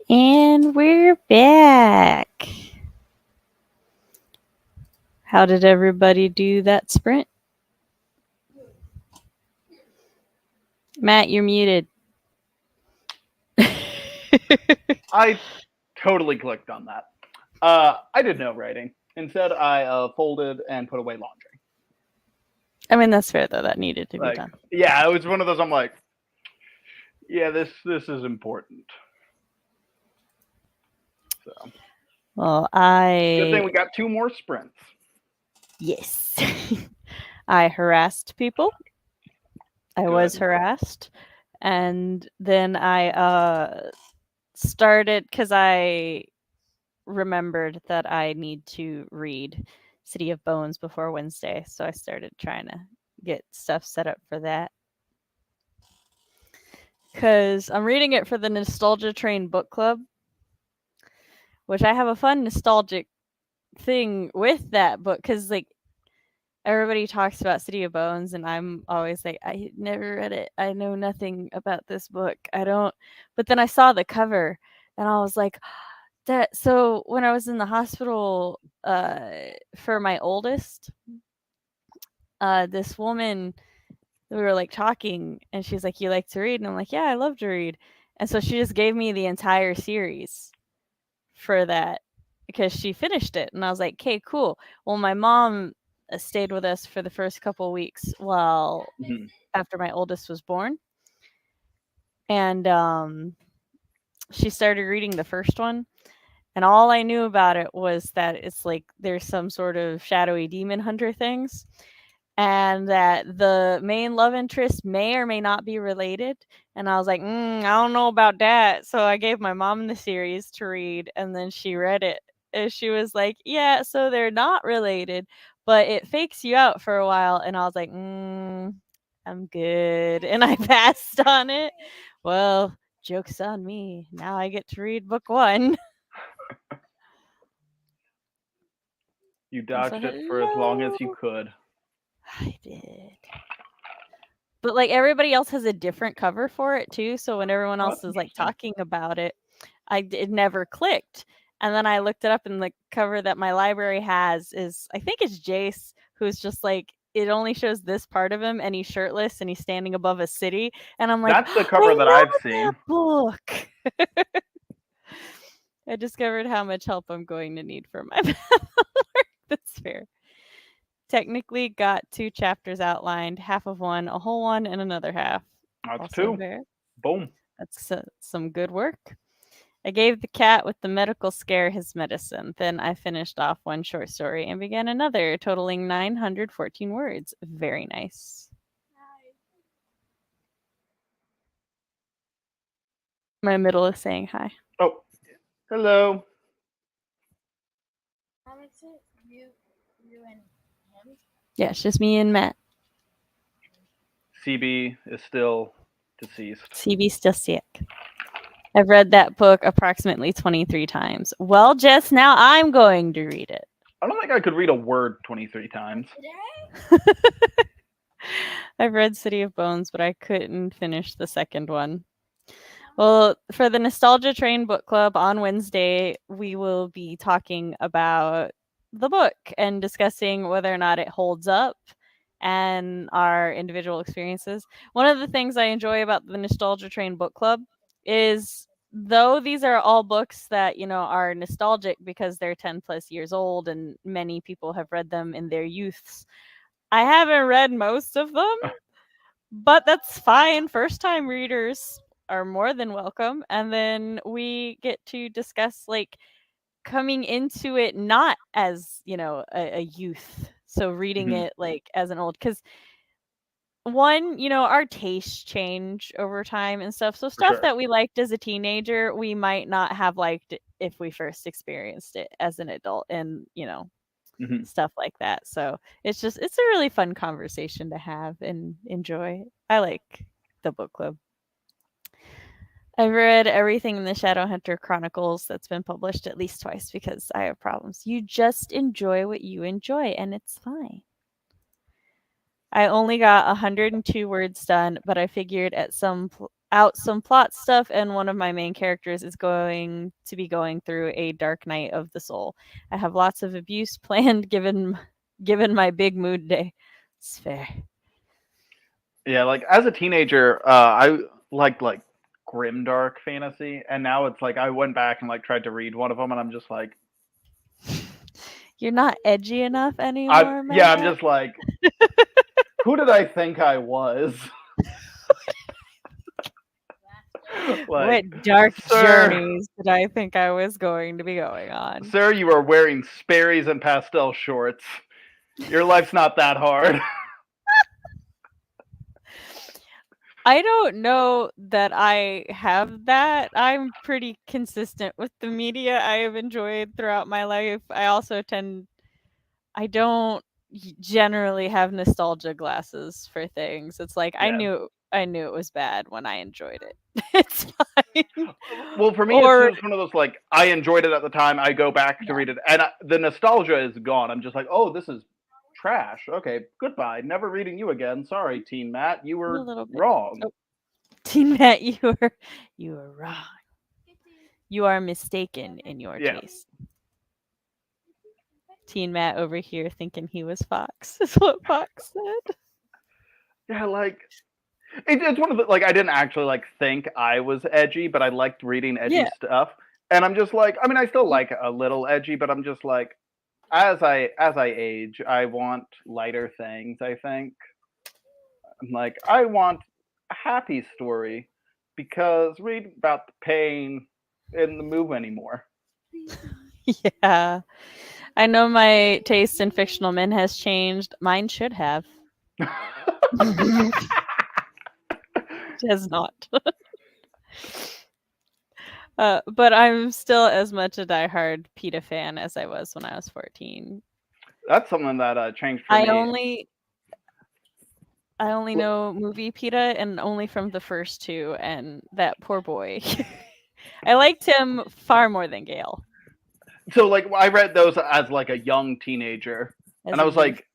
Speaker 1: And we're back. How did everybody do that sprint? Matt, you're muted.
Speaker 2: I totally clicked on that. I did no writing. Instead, I folded and put away laundry.
Speaker 1: I mean, that's fair, though. That needed to be done.
Speaker 2: Yeah, it was one of those, I'm like, yeah, this is important. So.
Speaker 1: Well,
Speaker 2: Good thing we got 2 more sprints.
Speaker 1: Yes. I harassed people. I was harassed. And then I started, because I remembered that I need to read City of Bones before Wednesday. So I started trying to get stuff set up for that. Because I'm reading it for the Nostalgia Train book club, which I have a fun nostalgic thing with that book, because like everybody talks about City of Bones and I'm always like, I never read it, I know nothing about this book, I don't. But then I saw the cover and I was like, that. So when I was in the hospital for my oldest, this woman, we were like talking and she's like, you like to read? And I'm like, yeah, I love to read. And so she just gave me the entire series for that because she finished it. And I was like, okay, cool. Well, my mom stayed with us for the first couple weeks while after my oldest was born. And she started reading the first one. And all I knew about it was that it's like there's some sort of shadowy demon hunter things. And that the main love interest may or may not be related. And I was like, I don't know about that. So I gave my mom the series to read, and then she read it. And she was like, yeah, so they're not related, but it fakes you out for a while. And I was like, I'm good. And I passed on it. Well, joke's on me. Now I get to read book 1.
Speaker 2: You dodged it for as long as you could.
Speaker 1: I did. But like everybody else has a different cover for it too, so when everyone else is like talking about it, it never clicked. And then I looked it up, and the cover that my library has is, I think it's Jace, who's just like, it only shows this part of him and he's shirtless and he's standing above a city. And I'm like,
Speaker 2: that's the cover that I've seen.
Speaker 1: Book. I discovered how much help I'm going to need for my work. That's fair. Technically got 2 chapters outlined, half of one, a whole one, and another half.
Speaker 2: That's
Speaker 1: also
Speaker 2: 2.
Speaker 1: fair.
Speaker 2: Boom.
Speaker 1: That's some good work. I gave the cat with the medical scare his medicine. Then I finished off one short story and began another, totaling 914 words. Very nice. My middle is saying hi.
Speaker 2: Oh, hello.
Speaker 3: You and him?
Speaker 1: Yeah, it's just me and Matt.
Speaker 2: CB is still deceased.
Speaker 1: CB's still sick. I've read that book approximately 23 times. Well, Jess, now I'm going to read it.
Speaker 2: I don't think I could read a word 23 times.
Speaker 1: I've read City of Bones, but I couldn't finish the second one. Well, for the Nostalgia Train Book Club on Wednesday, we will be talking about the book and discussing whether or not it holds up and our individual experiences. One of the things I enjoy about the Nostalgia Train Book Club is, though these are all books that, are nostalgic because they're 10 plus years old and many people have read them in their youths, I haven't read most of them, but that's fine. First time readers are more than welcome. And then we get to discuss like coming into it not as, a youth. So reading it like as an old, because one, our tastes change over time and stuff. So stuff that we liked as a teenager, we might not have liked if we first experienced it as an adult, and stuff like that. So it's a really fun conversation to have and enjoy. I like the book club. I've read everything in the Shadowhunter Chronicles that's been published at least twice because I have problems. You just enjoy what you enjoy, and it's fine. I only got 102 words done, but I figured at some out some plot stuff, and one of my main characters is going to be going through a dark night of the soul. I have lots of abuse planned given my big mood day. It's fair.
Speaker 2: Yeah, like as a teenager, I liked like grimdark fantasy, and now it's like I went back and like tried to read one of them, and I'm just like,
Speaker 1: You're not edgy enough anymore, Matt.
Speaker 2: I'm just like, who did I think I was?
Speaker 1: What dark journeys did I think I was going to be going on?
Speaker 2: Sir, you are wearing Sperry's and pastel shorts. Your life's not that hard.
Speaker 1: I don't know that I have that. I'm pretty consistent with the media I have enjoyed throughout my life. I also I don't generally have nostalgia glasses for things. It's like I knew it was bad when I enjoyed it. It's fine.
Speaker 2: Well, for me, it's just one of those like I enjoyed it at the time. I go back to read it, and the nostalgia is gone. I'm just like, oh, this is trash. Okay, goodbye. Never reading you again. Sorry, Teen Matt. You were wrong.
Speaker 1: Oh. Teen Matt, you were wrong. You are mistaken in your taste. Teen Matt over here thinking he was Fox. Is what Fox said.
Speaker 2: Yeah, like it's one of the like I didn't actually like think I was edgy, but I liked reading edgy stuff. And I'm just like, I mean, I still like a little edgy, but I'm just like, as I age, I want lighter things. I think I'm like, I want a happy story because read about the pain in the move anymore.
Speaker 1: Yeah. I know my taste in fictional men has changed. Mine should have. It has not. But I'm still as much a diehard PETA fan as I was when I was 14.
Speaker 2: That's something that changed for me.
Speaker 1: I only know movie PETA and only from the first two, and that poor boy. I liked him far more than Gale.
Speaker 2: So like I read those as like a young teenager, and I was like,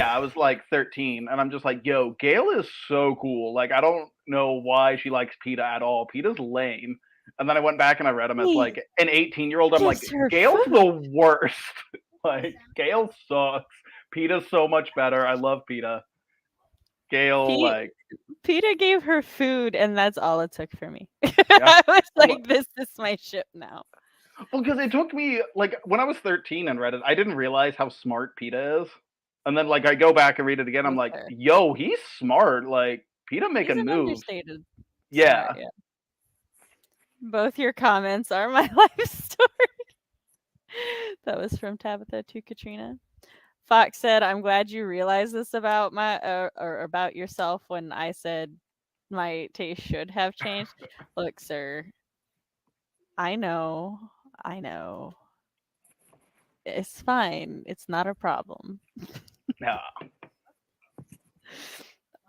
Speaker 2: I was like 13, and I'm just like, yo, Gale is so cool. Like I don't know why she likes PETA at all. PETA's lame. And then I went back and I read him as like an 18-year-old. I'm like, Gale's the worst. Like Gale sucks. PETA's so much better. I love PETA. Gale,
Speaker 1: PETA gave her food, and that's all it took for me. I was like, this is my ship now.
Speaker 2: Well, because it took me like when I was 13 and read it, I didn't realize how smart PETA is. And then like I go back and read it again, I'm like, yo, he's smart. Like PETA making moves. Yeah.
Speaker 1: Smart, yeah. Both your comments are my life story. That was from Tabitha to Katrina. Fox said, I'm glad you realized this about or about yourself when I said my taste should have changed. Look, sir, I know. It's fine. It's not a problem.
Speaker 2: Yeah.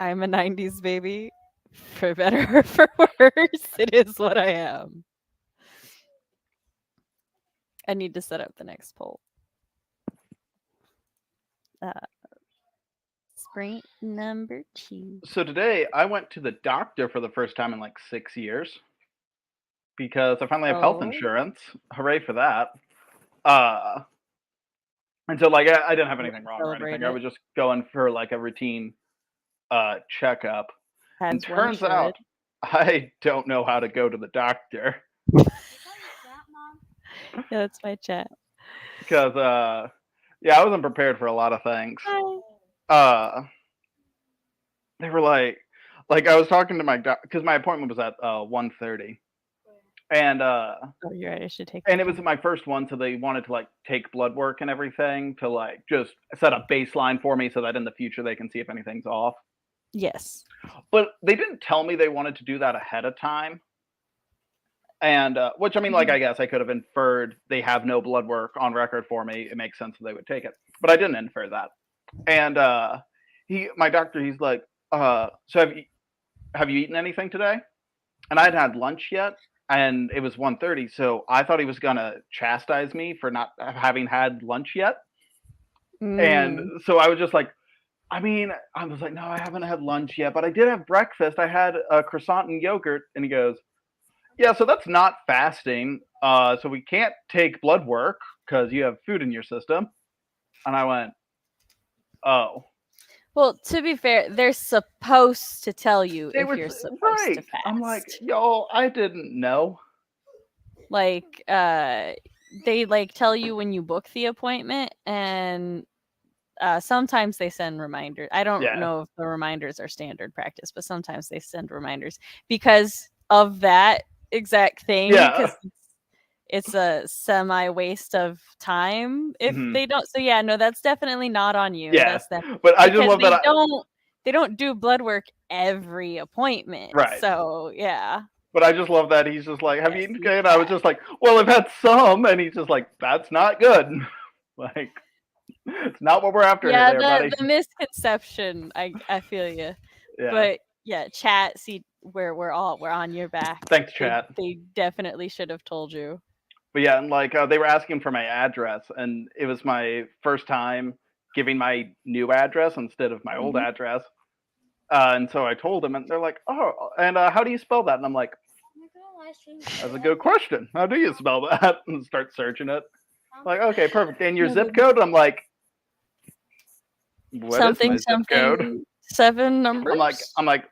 Speaker 1: I'm a 90s baby. For better or for worse, it is what I am. I need to set up the next poll. Sprint number 2.
Speaker 2: So today I went to the doctor for the first time in like 6 years because I finally have health insurance. Hooray for that. And so like I didn't have anything wrong or anything. I was just going for like a routine checkup. And turns out I don't know how to go to the doctor.
Speaker 1: Yeah, that's my chat.
Speaker 2: Because I wasn't prepared for a lot of things. They were like I was talking to my doctor because my appointment was at 1:30. And
Speaker 1: you're right, I should take
Speaker 2: and it was my first one, so they wanted to like take blood work and everything to like just set a baseline for me so that in the future they can see if anything's off.
Speaker 1: Yes.
Speaker 2: But they didn't tell me they wanted to do that ahead of time. And which I mean, like I guess I could have inferred they have no blood work on record for me. It makes sense that they would take it. But I didn't infer that. And my doctor, he's like, so have you eaten anything today? And I hadn't had lunch yet. And it was 1:30, so I thought he was gonna chastise me for not having had lunch yet. And so I was just like, I mean, I was like, no, I haven't had lunch yet, but I did have breakfast. I had a croissant and yogurt. And he goes, yeah, so that's not fasting. So we can't take blood work because you have food in your system. And I went, oh.
Speaker 1: Well, to be fair, they're supposed to tell you
Speaker 2: They
Speaker 1: if
Speaker 2: were
Speaker 1: you're supposed
Speaker 2: right.
Speaker 1: to fast.
Speaker 2: I'm like, yo, I didn't know.
Speaker 1: Like, they like tell you when you book the appointment, and sometimes they send reminders. I don't know if the reminders are standard practice, but sometimes they send reminders because of that exact thing.
Speaker 2: Yeah.
Speaker 1: Because it's a semi waste of time if they don't. So yeah, no, that's definitely not on you.
Speaker 2: Yeah.
Speaker 1: That's that.
Speaker 2: But I just
Speaker 1: Because
Speaker 2: love that.
Speaker 1: they don't do blood work every appointment.
Speaker 2: Right.
Speaker 1: So yeah.
Speaker 2: But I just love that he's just like, have you eaten good? And I was just like, well, I've had some. And he's just like, that's not good. Like, it's not what we're after
Speaker 1: Yeah,
Speaker 2: here, buddy.
Speaker 1: the misconception. I feel you.
Speaker 2: Yeah.
Speaker 1: But yeah, chat. See, we're on your back.
Speaker 2: Thanks, chat.
Speaker 1: They definitely should have told you.
Speaker 2: But yeah, and like they were asking for my address, and it was my first time giving my new address instead of my old address. And so I told them, and they're like, "Oh, and how do you spell that?" And I'm like, "That's a good question. How do you spell that?" And start searching it. Like, okay, perfect. And your zip code? And I'm like, "What is my zip code?"
Speaker 1: 7 numbers.
Speaker 2: I'm like,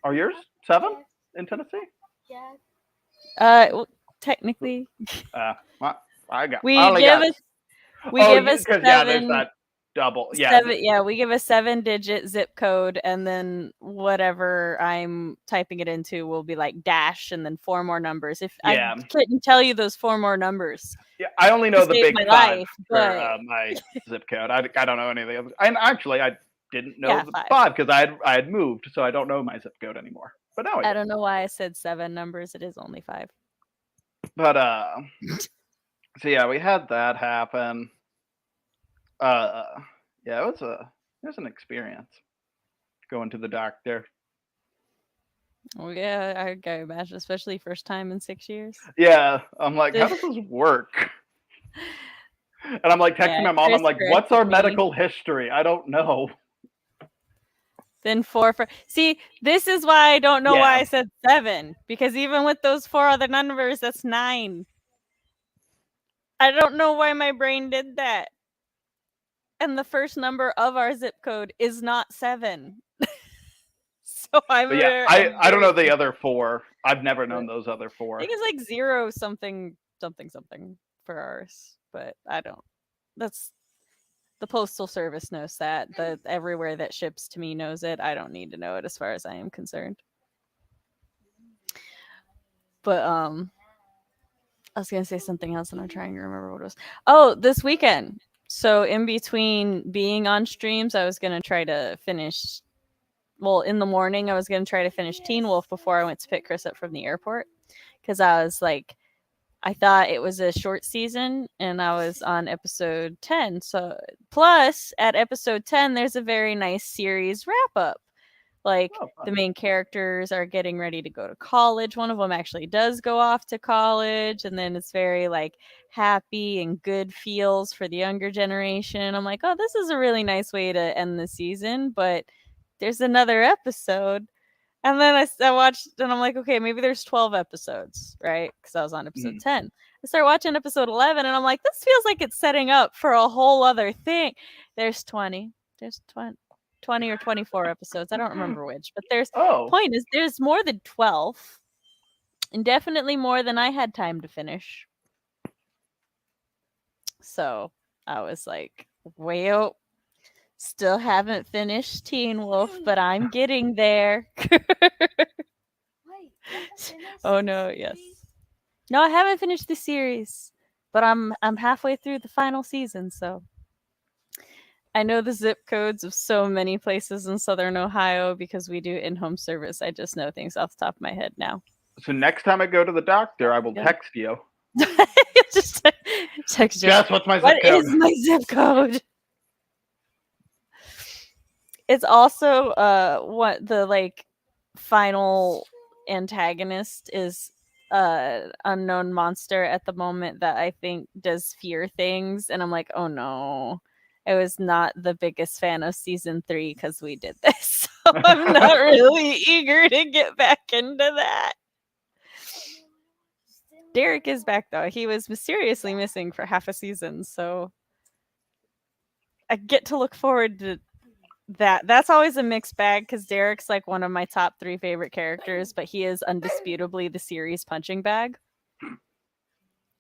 Speaker 2: are yours 7 in Tennessee?
Speaker 3: Yeah.
Speaker 1: Well, technically,
Speaker 2: I got.
Speaker 1: we
Speaker 2: I only
Speaker 1: give
Speaker 2: got,
Speaker 1: us. We give us
Speaker 2: 'cause,
Speaker 1: 7.
Speaker 2: yeah, there's that double. Yeah.
Speaker 1: 7, yeah, we give a 7-digit zip code, and then whatever I'm typing it into will be like dash and then 4 more numbers. If I couldn't tell you those 4 more numbers.
Speaker 2: Yeah, I only know the big
Speaker 1: my
Speaker 2: 5
Speaker 1: life,
Speaker 2: for
Speaker 1: but
Speaker 2: my zip code. I don't know any of the others. And actually, I didn't know the
Speaker 1: 5.
Speaker 2: 5 because I had moved, so I don't know my zip code anymore. But now
Speaker 1: I don't know why I said 7 numbers. It is only 5.
Speaker 2: But so yeah, we had that happen. Yeah, it was an experience going to the doctor.
Speaker 1: Oh yeah, I can imagine, especially first time in 6 years.
Speaker 2: Yeah, I'm like, how does this work? And I'm like texting my mom. I'm like, what's our medical history? I don't know.
Speaker 1: Then 4 for. See, this is why I don't know why I said 7, because even with those 4 other numbers, that's 9. I don't know why my brain did that. And the first number of our zip code is not 7. So I'm.
Speaker 2: But yeah, I don't know the other 4. I've never known those other 4.
Speaker 1: I think it's like 0 something something something for ours, but I don't. That's the Postal Service knows that. The everywhere that ships to me knows it. I don't need to know it as far as I am concerned. But I was gonna say something else, and I'm trying to remember what it was. Oh, this weekend. So in between being on streams, I was gonna try to finish. Well, in the morning, I was gonna try to finish Teen Wolf before I went to pick Chris up from the airport, because I was like, I thought it was a short season, and I was on episode 10. So plus at episode 10, there's a very nice series wrap up. Like the main characters are getting ready to go to college. One of them actually does go off to college, and then it's very like happy and good feels for the younger generation. I'm like, oh, this is a really nice way to end the season, but there's another episode. And then I watched, and I'm like, okay, maybe there's 12 episodes, right? Because I was on episode 10. I start watching episode 11, and I'm like, this feels like it's setting up for a whole other thing. There's 20. There's 20 or 24 episodes. I don't remember which. But point is, there's more than 12. And definitely more than I had time to finish. So I was like, well, still haven't finished Teen Wolf, but I'm getting there. Oh no, yes. No, I haven't finished the series, but I'm halfway through the final season, so I know the zip codes of so many places in Southern Ohio because we do in-home service. I just know things off the top of my head now.
Speaker 2: So next time I go to the doctor, I will text you.
Speaker 1: Just text you.
Speaker 2: Jess, what's my zip code?
Speaker 1: What is my zip code? It's also what the like final antagonist is unknown monster at the moment that I think does fear things, and I'm like, oh no, I was not the biggest fan of season 3 because we did this. So I'm not really eager to get back into that. Derek is back though. He was mysteriously missing for half a season, so I get to look forward to that. That's always a mixed bag because Derek's like one of my top 3 favorite characters, but he is undisputably the series punching bag.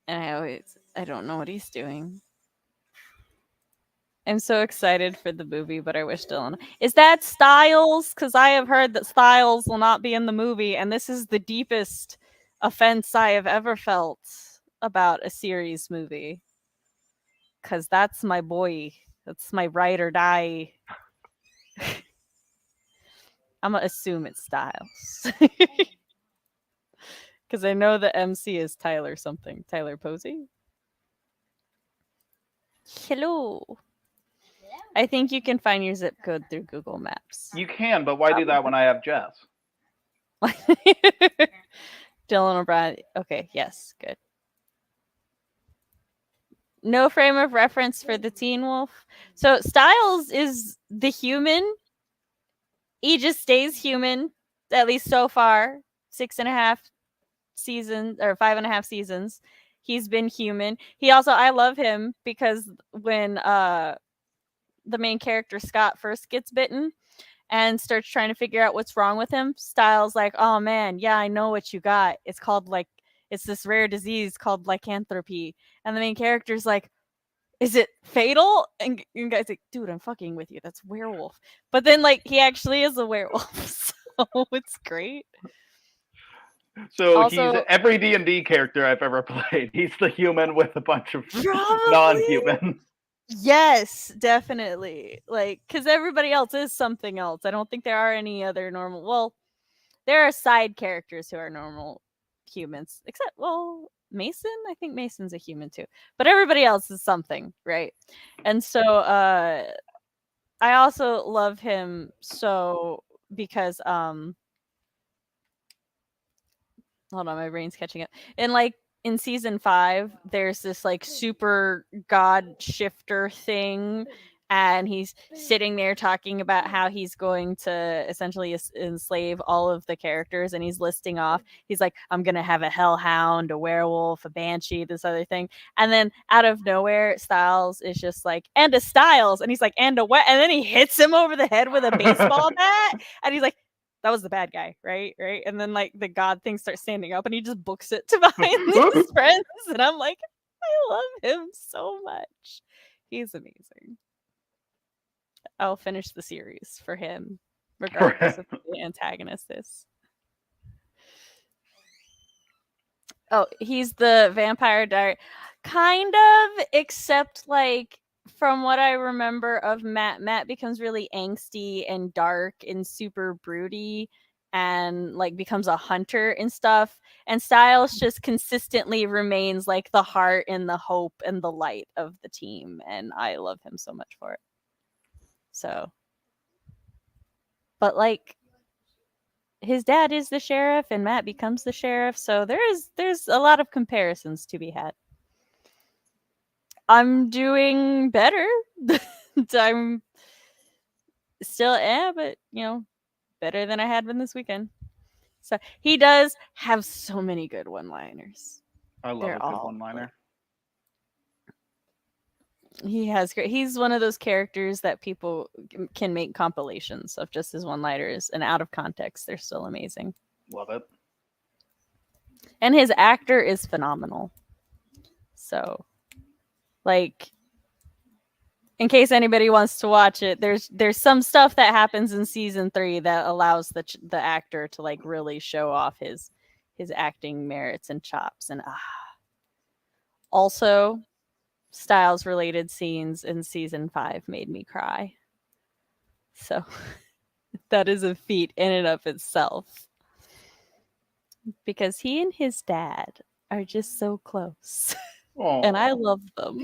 Speaker 1: And I don't know what he's doing. I'm so excited for the movie, but I wish Dylan. Is that Styles? Because I have heard that Styles will not be in the movie, and this is the deepest offense I have ever felt about a series movie. Because that's my boy. That's my ride or die. I'm going to assume it's Styles. Because I know the MC is Tyler something. Tyler Posey? Hello. I think you can find your zip code through Google Maps.
Speaker 2: You can, but why do that when I have Jess?
Speaker 1: Dylan O'Brien. Okay, yes, good. No frame of reference for the Teen Wolf. So Styles is the human. He just stays human, at least so far. 6.5 seasons or 5.5 seasons. He's been human. He also, I love him because when the main character Scott first gets bitten and starts trying to figure out what's wrong with him, Styles like, oh man, yeah, I know what you got. It's called it's this rare disease called lycanthropy. And the main character's like, is it fatal? And guy's like, dude, I'm fucking with you. That's werewolf. But then he actually is a werewolf. So it's great.
Speaker 2: So
Speaker 1: Also,
Speaker 2: he's every D&D character I've ever played. He's the human with a bunch of
Speaker 1: probably
Speaker 2: non-humans.
Speaker 1: Yes, definitely. Because everybody else is something else. I don't think there are any other normal. Well, there are side characters who are normal humans, except, Mason. I think Mason's a human too. But everybody else is something, right? And so I also love him so because hold on, my brain's catching up. And in season 5, there's this super god shifter thing, and he's sitting there talking about how he's going to essentially enslave all of the characters, and he's listing off. He's like, I'm gonna have a hellhound, a werewolf, a banshee, this other thing, and then out of nowhere, Styles is just like, and a Styles, and he's like, and a what? And then he hits him over the head with a baseball bat, and he's like, that was the bad guy, right? And then the god thing starts standing up, and he just books it to behind his friends, and I'm like, I love him so much. He's amazing. I'll finish the series for him, regardless of who the antagonist is. Oh, he's the Vampire Diary, kind of, except from what I remember of Matt becomes really angsty and dark and super broody and becomes a hunter and stuff. And Styles just consistently remains the heart and the hope and the light of the team. And I love him so much for it. So, but his dad is the sheriff and Matt becomes the sheriff. So there's a lot of comparisons to be had. I'm doing better. I'm still but better than I had been this weekend. So he does have so many good one-liners.
Speaker 2: I love a good one-liner.
Speaker 1: He has great. He's one of those characters that people can make compilations of just his one-liners, and out of context, they're still amazing.
Speaker 2: Love it.
Speaker 1: And his actor is phenomenal. So, in case anybody wants to watch it, there's some stuff that happens in season 3 that allows the actor to really show off his acting merits and chops. And also, Styles related scenes in season 5 made me cry. So that is a feat in and of itself, because he and his dad are just so close. And I love them.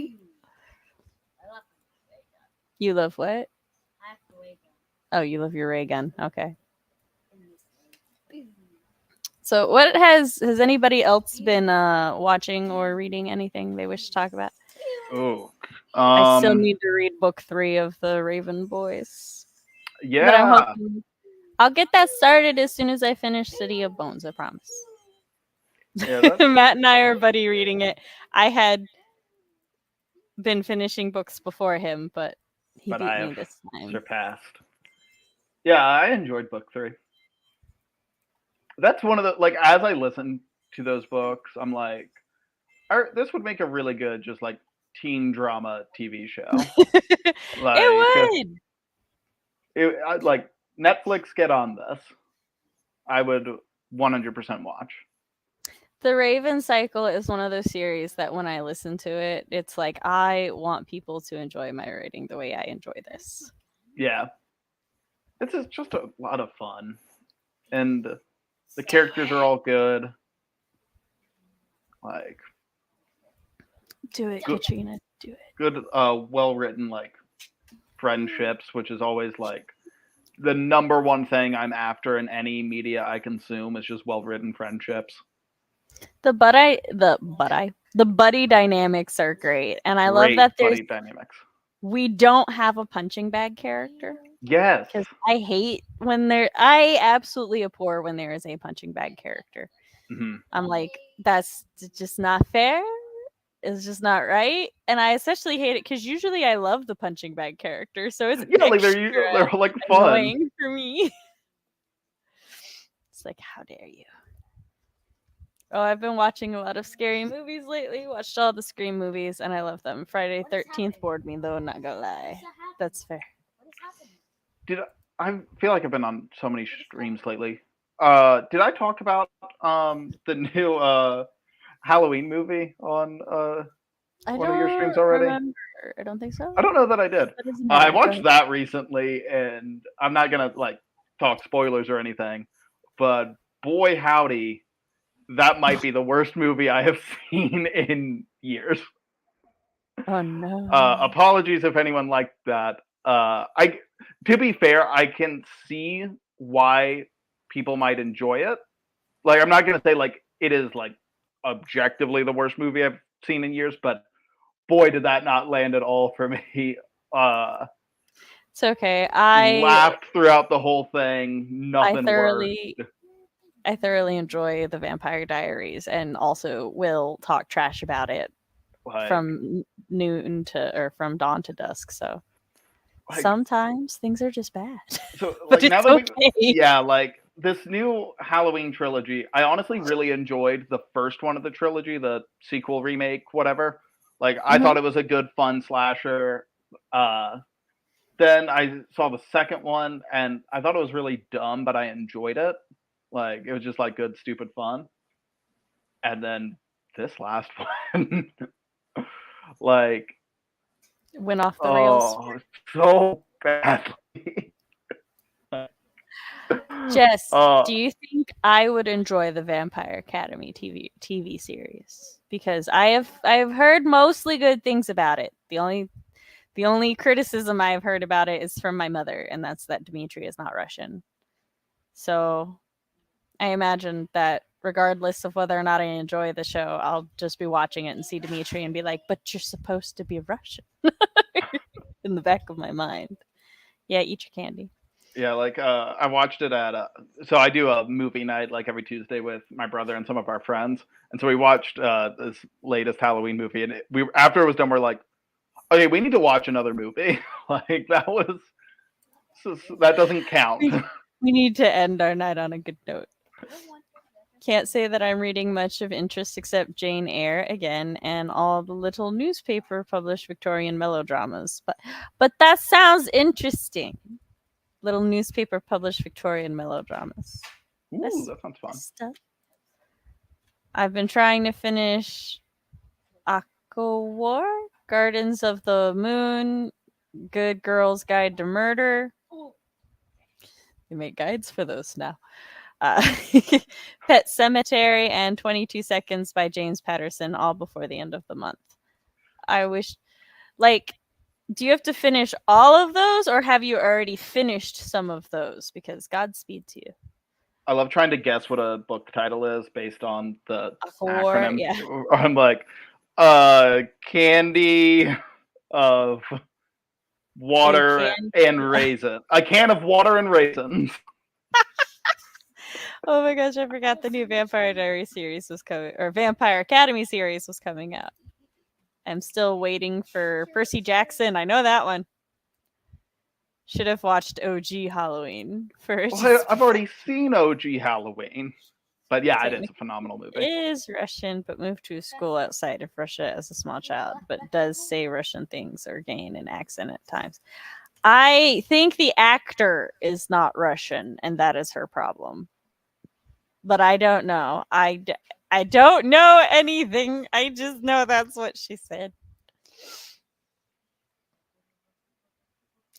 Speaker 1: You love what?
Speaker 3: I have the ray gun.
Speaker 1: Oh, you love your ray gun. Okay. So what has anybody else been watching or reading anything they wish to talk about?
Speaker 2: Oh,
Speaker 1: I still need to read book 3 of the Raven Boys.
Speaker 2: Yeah.
Speaker 1: But I'm hoping I'll get that started as soon as I finish City of Bones, I promise.
Speaker 2: Yeah,
Speaker 1: Matt and I are buddy reading it. I had been finishing books before him, but he beat
Speaker 2: I
Speaker 1: me
Speaker 2: have
Speaker 1: this time.
Speaker 2: surpassed. Yeah, I enjoyed book 3. That's one of the, like, as I listen to those books, I'm like, this would make a really good just like teen drama TV show. Like,
Speaker 1: it would.
Speaker 2: Like Netflix, get on this. I would 100% watch.
Speaker 1: The Raven Cycle is one of those series that when I listen to it, it's like I want people to enjoy my writing the way I enjoy this.
Speaker 2: Yeah. It's just a lot of fun. And the characters are all good. Like,
Speaker 1: do it, Katrina. Do it.
Speaker 2: Good, well-written, like, friendships, which is always, like, the number one thing I'm after in any media I consume is just well-written friendships.
Speaker 1: The buddy dynamics are great, and I love that there's
Speaker 2: buddy dynamics.
Speaker 1: We don't have a punching bag character.
Speaker 2: Yes,
Speaker 1: because I hate when I absolutely abhor when there is a punching bag character.
Speaker 2: Mm-hmm.
Speaker 1: I'm like, that's just not fair. It's just not right, and I especially hate it because usually I love the punching bag character, so it's
Speaker 2: like they're like fun.
Speaker 1: Annoying for me. It's like, how dare you? Oh, I've been watching a lot of scary movies lately. Watched all the Scream movies, and I love them. Friday 13th bored me, though, not gonna lie. That's fair.
Speaker 2: I feel like I've been on so many streams lately. Did I talk about the new Halloween movie on one of your streams already?
Speaker 1: I don't think so.
Speaker 2: I don't know that I did. I watched that recently, and I'm not gonna like talk spoilers or anything, but boy howdy, that might be the worst movie I have seen in years.
Speaker 1: Oh no.
Speaker 2: Apologies if anyone liked that. To be fair, I can see why people might enjoy it. Like, I'm not gonna say like it is like objectively the worst movie I've seen in years, but boy, did that not land at all for me.
Speaker 1: It's okay. I
Speaker 2: laughed throughout the whole thing. Nothing worked.
Speaker 1: I thoroughly enjoy the Vampire Diaries, and also will talk trash about it from noon to or from dawn to dusk. So sometimes things are just bad.
Speaker 2: So
Speaker 1: but
Speaker 2: like,
Speaker 1: it's okay.
Speaker 2: Like this new Halloween trilogy, I honestly really enjoyed the first one of the trilogy, the sequel, remake, whatever. Like, I thought it was a good, fun slasher. Then I saw the second one, and I thought it was really dumb, but I enjoyed it. Like, it was just like good, stupid fun. And then this last one, like,
Speaker 1: went off the rails
Speaker 2: so badly.
Speaker 1: Jess, do you think I would enjoy the Vampire Academy TV series? Because I have heard mostly good things about it. The only criticism I've heard about it is from my mother, and that's that Dimitri is not Russian. So I imagine that regardless of whether or not I enjoy the show, I'll just be watching it and see Dimitri and be like, but you're supposed to be Russian. In the back of my mind. Yeah, eat your candy.
Speaker 2: Yeah, like I watched it at so I do a movie night like every Tuesday with my brother and some of our friends, and so we watched this latest Halloween movie, and after it was done, we're like, okay, we need to watch another movie. Like that doesn't count.
Speaker 1: We need to end our night on a good note. Can't say that I'm reading much of interest except Jane Eyre again and all the little newspaper published Victorian melodramas. But that sounds interesting. Little newspaper published Victorian melodramas.
Speaker 2: Ooh, that sounds fun.
Speaker 1: Stuff. I've been trying to finish Aquawar, Gardens of the Moon, Good Girl's Guide to Murder. They make guides for those now. Pet Cemetery and 22 Seconds by James Patterson, all before the end of the month. I wish, like, do you have to finish all of those, or have you already finished some of those? Because Godspeed to you.
Speaker 2: I love trying to guess what a book title is based on the acronym.
Speaker 1: Yeah.
Speaker 2: I'm like, Candy, of water
Speaker 1: can.
Speaker 2: and raisin. A can of water and raisins.
Speaker 1: Oh my gosh, I forgot the new Vampire Diaries series was coming, or Vampire Academy series was coming out. I'm still waiting for Percy Jackson. I know that one. Should have watched OG Halloween for
Speaker 2: Well, I've already seen OG Halloween. But yeah, it is a phenomenal movie.
Speaker 1: Is Russian, but moved to a school outside of Russia as a small child, but does say Russian things or gain an accent at times. I think the actor is not Russian, and that is her problem. But I don't know. I don't know anything. I just know that's what she said.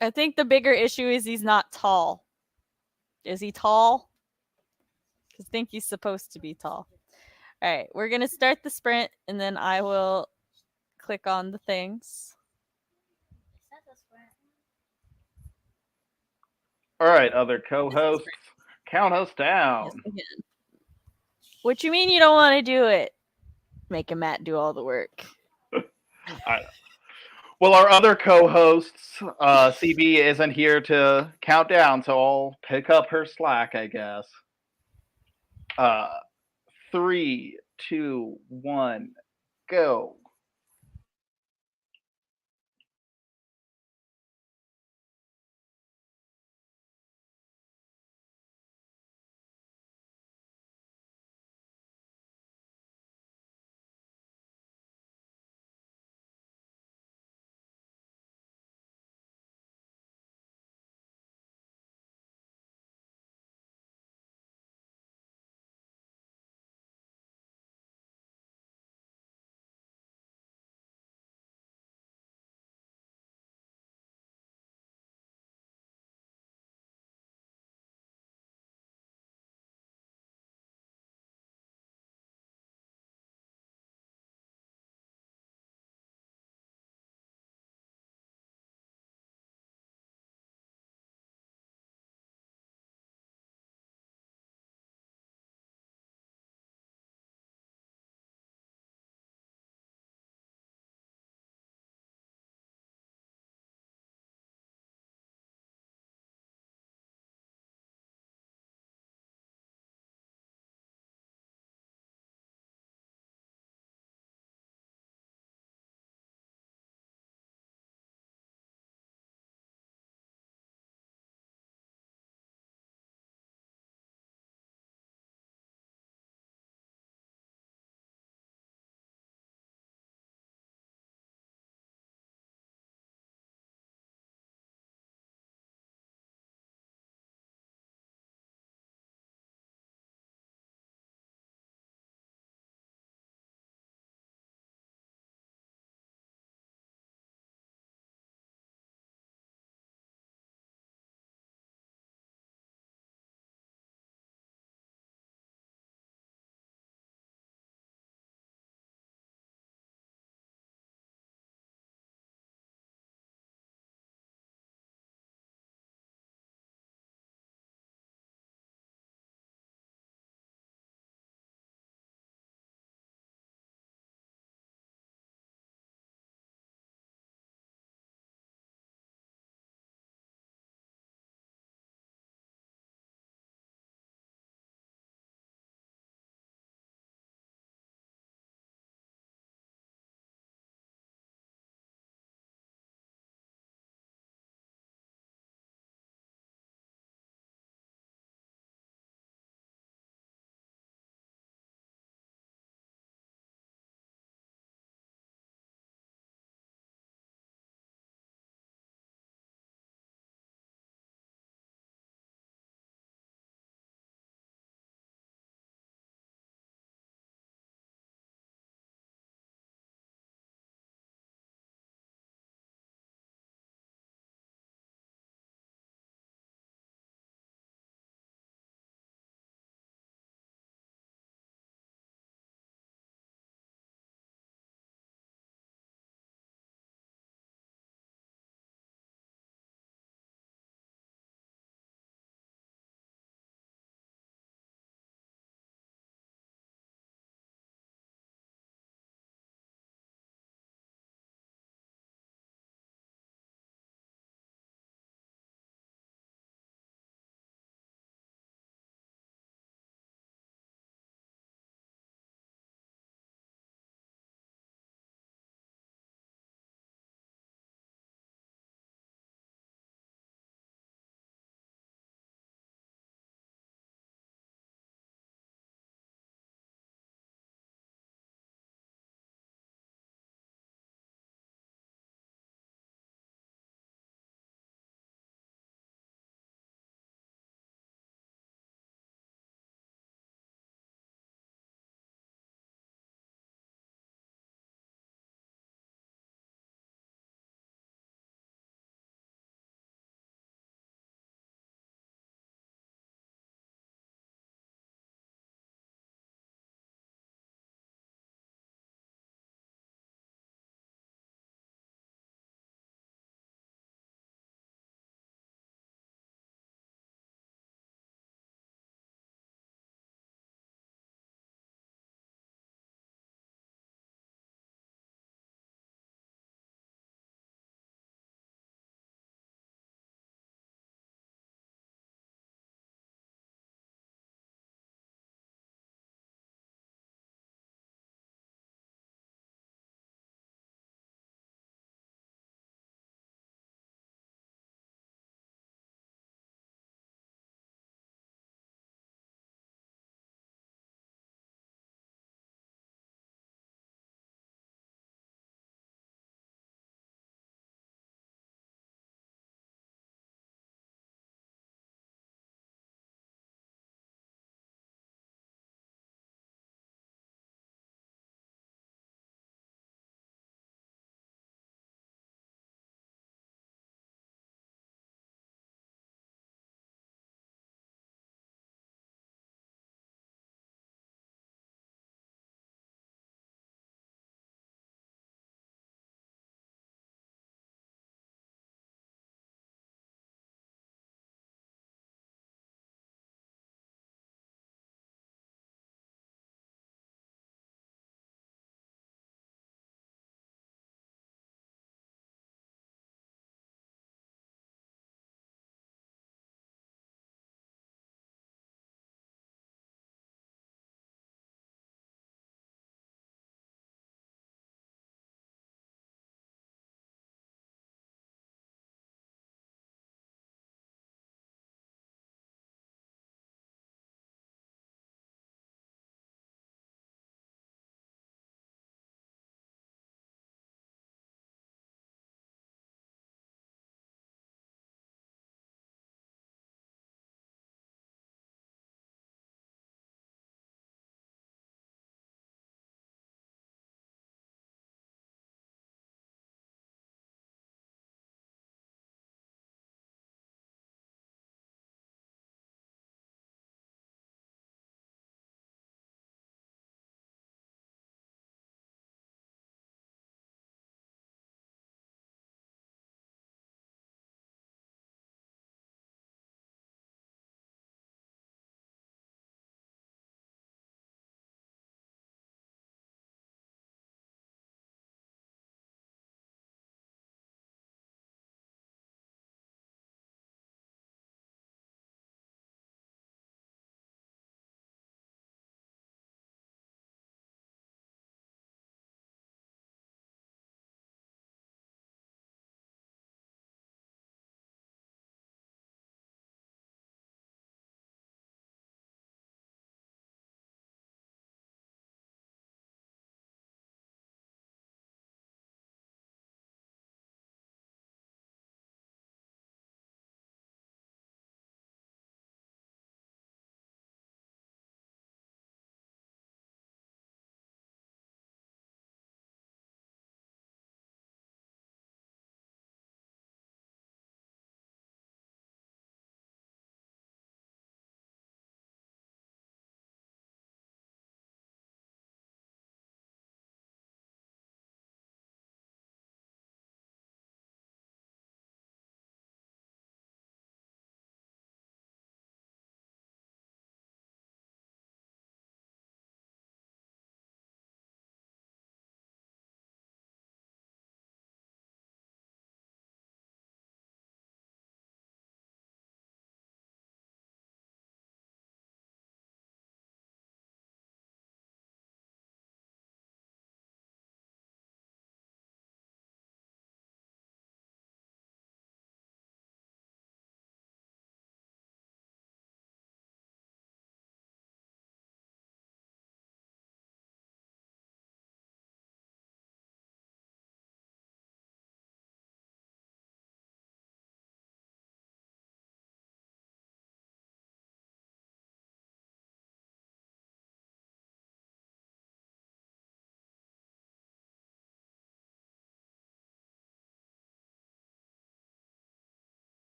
Speaker 1: I think the bigger issue is he's not tall. Is he tall? I think he's supposed to be tall. All right, we're going to start the sprint, and then I will click on the things.
Speaker 2: All right, other co-hosts, count us down.
Speaker 1: Yes, what you mean you don't want to do it? Making Matt do all the work.
Speaker 2: Well, our other co-hosts, CB isn't here to count down, so I'll pick up her slack, I guess. 3, 2, 1, go.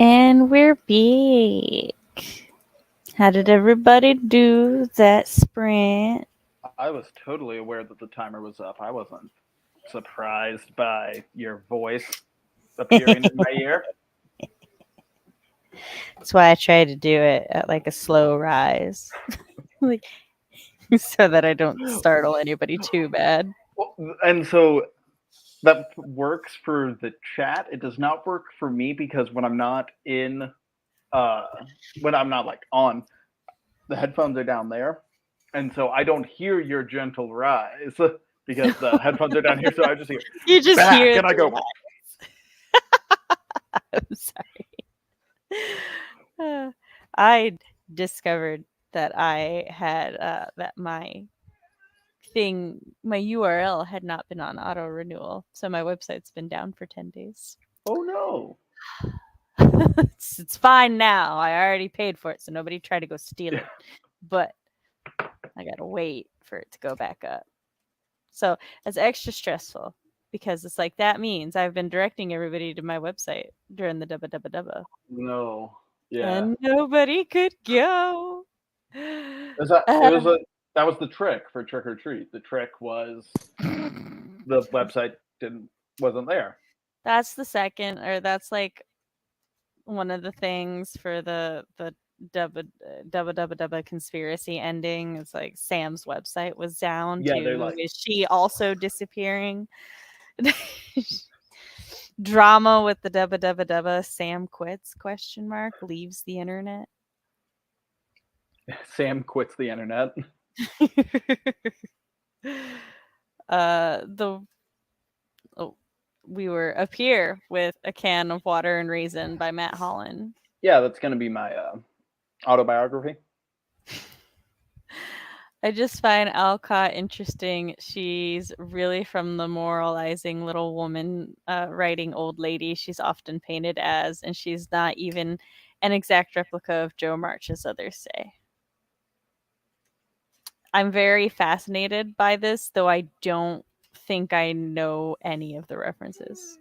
Speaker 1: And we're back. How did everybody do that sprint?
Speaker 2: I was totally aware that the timer was up. I wasn't surprised by your voice appearing in my ear.
Speaker 1: That's why I try to do it at like a slow rise. Like, so that I don't startle anybody too bad.
Speaker 2: Well, and so that works for the chat. It does not work for me because when I'm not like on, the headphones are down there, and so I don't hear your gentle rise because the headphones are down here. So I just hear
Speaker 1: You just
Speaker 2: back,
Speaker 1: hear
Speaker 2: and I go.
Speaker 1: I'm sorry. I discovered that I had that my URL had not been on auto renewal, so my website's been down for 10 days.
Speaker 2: Oh no!
Speaker 1: It's fine now. I already paid for it, so nobody tried to go steal it. But I gotta wait for it to go back up. So it's extra stressful because it's like that means I've been directing everybody to my website during the dubba.
Speaker 2: No. Yeah.
Speaker 1: And nobody could go.
Speaker 2: That was the trick for Trick or Treat. The trick was the website wasn't there.
Speaker 1: That's the second, or that's like one of the things for the dubba conspiracy ending. It's like Sam's website was down too.
Speaker 2: Like,
Speaker 1: is she also disappearing? Drama with the dubba. Sam quits ? Leaves the internet.
Speaker 2: Sam quits the internet.
Speaker 1: We were up here with A Can of Water and Raisin by Matt Hollon.
Speaker 2: Yeah, that's going to be my autobiography.
Speaker 1: I just find Alcott interesting. She's really from the moralizing little woman writing old lady she's often painted as, and she's not even an exact replica of Jo March, as others say. I'm very fascinated by this, though I don't think I know any of the references.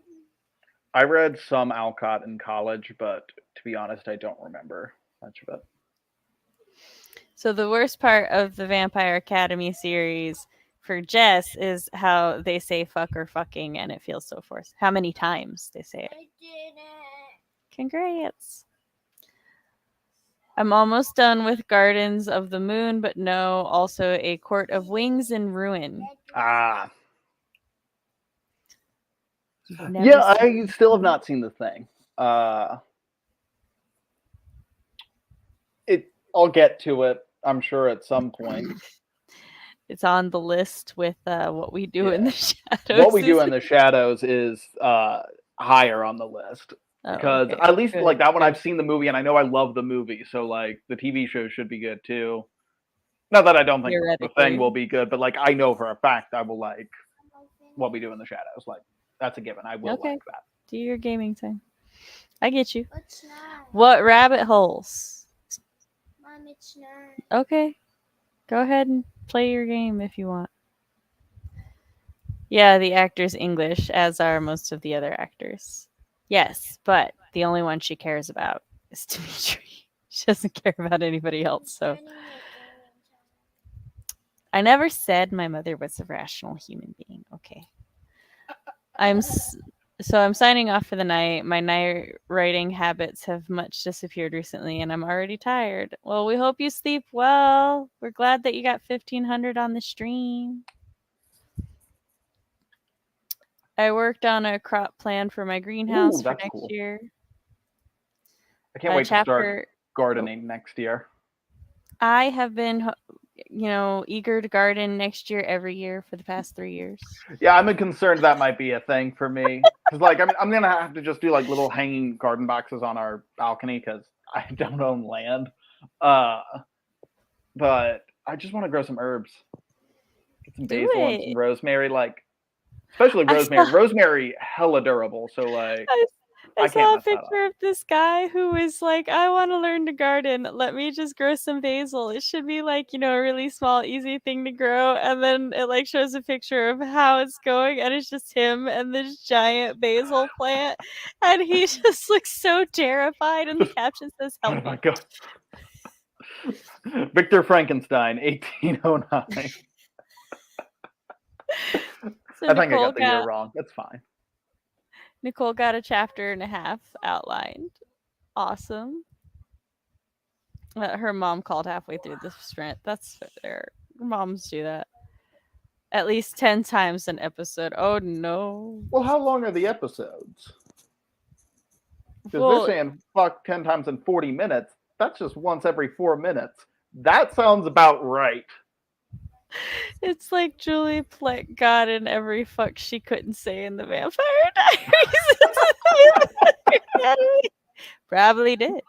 Speaker 2: I read some Alcott in college, but to be honest, I don't remember much of it.
Speaker 1: So the worst part of the Vampire Academy series for Jess is how they say fuck or fucking, and it feels so forced. How many times they say it.
Speaker 3: I did it.
Speaker 1: Congrats. I'm almost done with Gardens of the Moon, but no, also A Court of Wings and Ruin.
Speaker 2: Ah. Yeah, I still have not seen the thing. I'll get to it, I'm sure, at some point.
Speaker 1: It's on the list with What We Do in the Shadows.
Speaker 2: What We Do in the Shadows is higher on the list. Because at least like that one, I've seen the movie and I know I love the movie. So like the TV show should be good too. Not that I don't think the thing will be good, but like I know for a fact I will like What We Do in the Shadows. Like that's a given. I will like that.
Speaker 1: Do your gaming thing. I get you.
Speaker 3: It's not.
Speaker 1: What rabbit holes?
Speaker 3: Mom, it's not.
Speaker 1: Okay. Go ahead and play your game if you want. Yeah, the actor's English, as are most of the other actors. Yes, but the only one she cares about is Dimitri. She doesn't care about anybody else, so. I never said my mother was a rational human being. Okay. I'm signing off for the night. My night writing habits have much disappeared recently, and I'm already tired. Well, we hope you sleep well. We're glad that you got 1,500 on the stream. I worked on a crop plan for my greenhouse for next year.
Speaker 2: I can't wait to start gardening next year. I
Speaker 1: have been, eager to garden next year every year for the past 3 years.
Speaker 2: Yeah, I'm concerned that might be a thing for me. Because, like, I'm going to have to just do, like, little hanging garden boxes on our balcony because I don't own land. But I just want to grow some herbs. Get some basil and some rosemary, like, especially rosemary. Rosemary, hella durable. So, like...
Speaker 1: I
Speaker 2: can't
Speaker 1: saw a
Speaker 2: mess that up.
Speaker 1: picture of this guy who was like, I want to learn to garden. Let me just grow some basil. It should be like, a really small, easy thing to grow. And then it like shows a picture of how it's going. And it's just him and this giant basil plant. And he just looks so terrified. And the caption says,
Speaker 2: Oh
Speaker 1: help
Speaker 2: my
Speaker 1: me.
Speaker 2: god. Victor Frankenstein, 1809.
Speaker 1: So
Speaker 2: I think I got the year wrong. That's fine.
Speaker 1: Nicole got a chapter and a half outlined. Awesome. Her mom called halfway through the sprint. That's fair. Moms do that. At least 10 times an episode. Oh no.
Speaker 2: Well, how long are the episodes? Because
Speaker 1: Well,
Speaker 2: they're saying fuck 10 times in 40 minutes. That's just once every 4 minutes. That sounds about right.
Speaker 1: it's like Julie Plec got in every fuck she couldn't say in the Vampire Diaries. Probably did.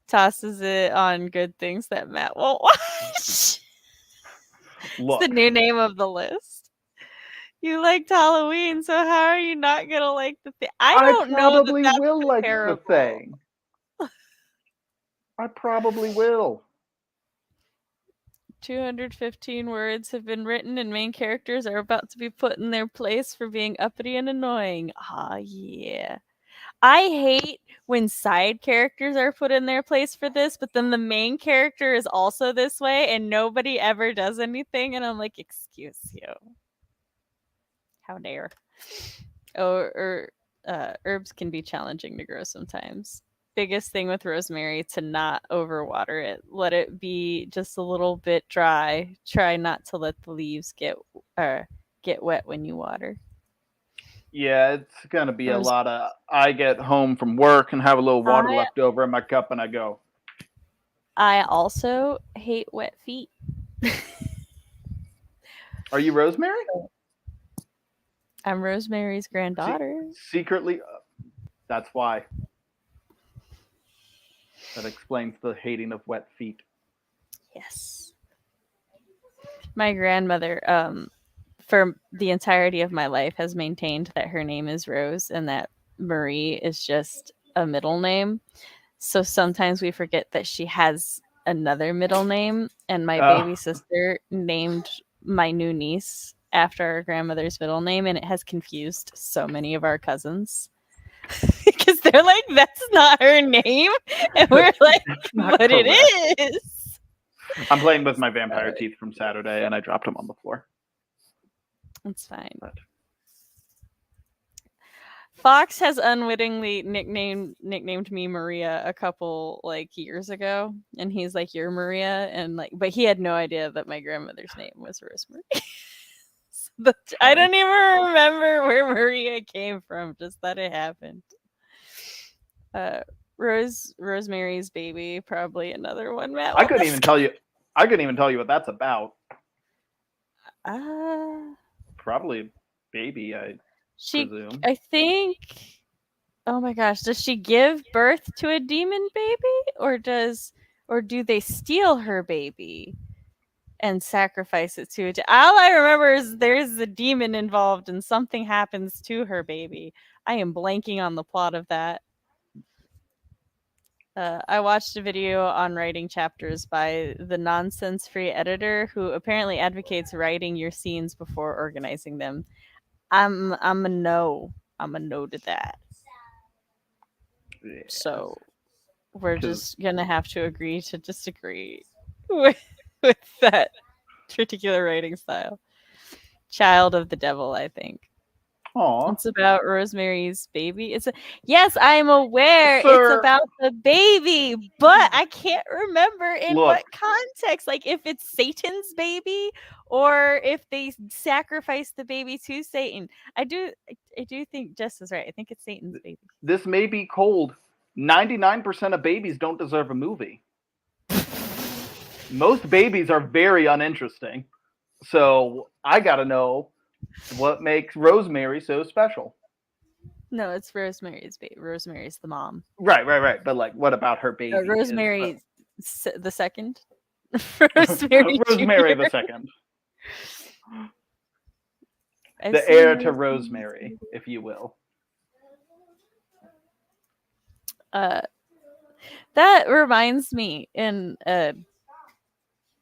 Speaker 1: Tosses it on good things that Matt won't watch.
Speaker 2: Look,
Speaker 1: It's the new name of the list. You liked Halloween, so how are you not gonna like the thing? I don't know that
Speaker 2: probably
Speaker 1: that's
Speaker 2: will like
Speaker 1: comparable.
Speaker 2: the thing. I probably will.
Speaker 1: 215 words have been written, and main characters are about to be put in their place for being uppity and annoying. Ah, yeah. I hate when side characters are put in their place for this, but then the main character is also this way, and nobody ever does anything, and I'm like, excuse you. How dare. Herbs can be challenging to grow sometimes. Biggest thing with rosemary, to not overwater it. Let it be just a little bit dry. Try not to let the leaves get wet when you water.
Speaker 2: Yeah, it's gonna be a lot of. I get home from work and have a little water left over in my cup, and I go.
Speaker 1: I also hate wet feet.
Speaker 2: Are you Rosemary?
Speaker 1: I'm Rosemary's granddaughter.
Speaker 2: Secretly, that's why. That explains the hating of wet feet.
Speaker 1: Yes. My grandmother, for the entirety of my life, has maintained that her name is Rose and that Marie is just a middle name. So sometimes we forget that she has another middle name. And my baby sister named my new niece after our grandmother's middle name, and it has confused so many of our cousins. Because they're like, that's not her name. And we're like, but correct. It is.
Speaker 2: I'm playing with my vampire teeth from Saturday, and I dropped them on the floor.
Speaker 1: It's fine. But Fox has unwittingly nicknamed me Maria a couple years ago, and he's like, "You're Maria," and but he had no idea that my grandmother's name was Rosemary. So I don't even remember where Maria came from, just that it happened. Rosemary's Baby, probably another one, Matt.
Speaker 2: I couldn't even tell you. I couldn't even tell you what that's about. Probably baby, I presume.
Speaker 1: I think. Oh my gosh, does she give birth to a demon baby, or do they steal her baby and sacrifice it to it? All I remember is there's a demon involved and something happens to her baby. I am blanking on the plot of that. I watched a video on writing chapters by the nonsense-free editor who apparently advocates writing your scenes before organizing them. I'm a no. I'm a no to that. Yeah. So we're just gonna have to agree to disagree with that particular writing style. Child of the Devil, I think.
Speaker 2: Aww.
Speaker 1: It's about Rosemary's Baby. Yes, I'm aware it's about the baby, but I can't remember in what context. Like if it's Satan's baby or if they sacrifice the baby to Satan. I do think Jess is right. I think it's Satan's baby.
Speaker 2: This may be cold. 99% of babies don't deserve a movie. Most babies are very uninteresting. So I gotta know what makes Rosemary so special.
Speaker 1: No, it's Rosemary's baby. Rosemary's the mom.
Speaker 2: Right. But what about her baby?
Speaker 1: Rosemary the second.
Speaker 2: Rosemary the second. The heir to Rosemary, if you will.
Speaker 1: Uh, that reminds me in a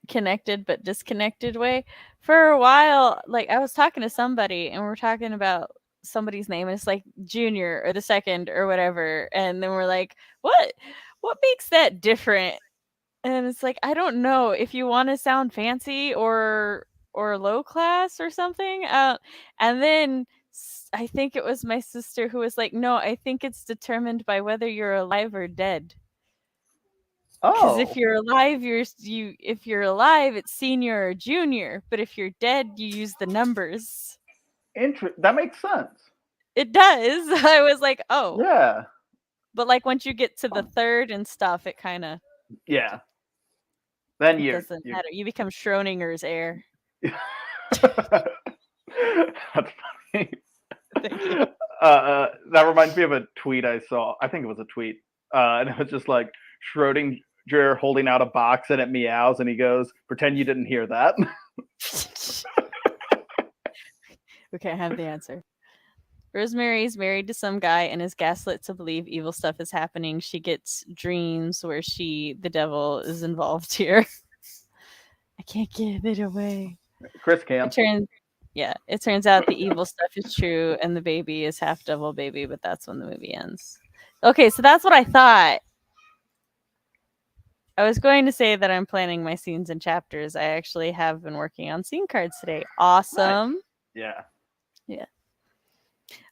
Speaker 1: connected but disconnected way. For a while, like I was talking to somebody and we're talking about somebody's name and it's like Junior or the second or whatever, and then we're like, what makes that different? And it's like, I don't know if you want to sound fancy or low class or something. And then I think it was my sister who was like, no, I think it's determined by whether you're alive or dead. Because if
Speaker 2: Oh,
Speaker 1: you're alive, if you're alive, it's senior or junior. But if you're dead, you use the numbers.
Speaker 2: that makes sense.
Speaker 1: It does. I was like, oh.
Speaker 2: Yeah.
Speaker 1: But like once you get to the third and stuff, it kind of
Speaker 2: Yeah. Then
Speaker 1: it
Speaker 2: you
Speaker 1: doesn't matter. You become Schrodinger's heir.
Speaker 2: That's funny.
Speaker 1: Thank you.
Speaker 2: That reminds me of a tweet I saw. I think it was a tweet, and it was just like Schrodinger holding out a box and it meows, and he goes, "Pretend you didn't hear that."
Speaker 1: Okay, I have the answer. Rosemary's married to some guy and is gaslit to believe evil stuff is happening. She gets dreams where the devil, is involved here. I can't give it away.
Speaker 2: Chris can.
Speaker 1: It turns out the evil stuff is true and the baby is half devil baby, but that's when the movie ends. Okay, so that's what I thought. I was going to say that I'm planning my scenes and chapters. I actually have been working on scene cards today. Awesome.
Speaker 2: Nice.
Speaker 1: Yeah.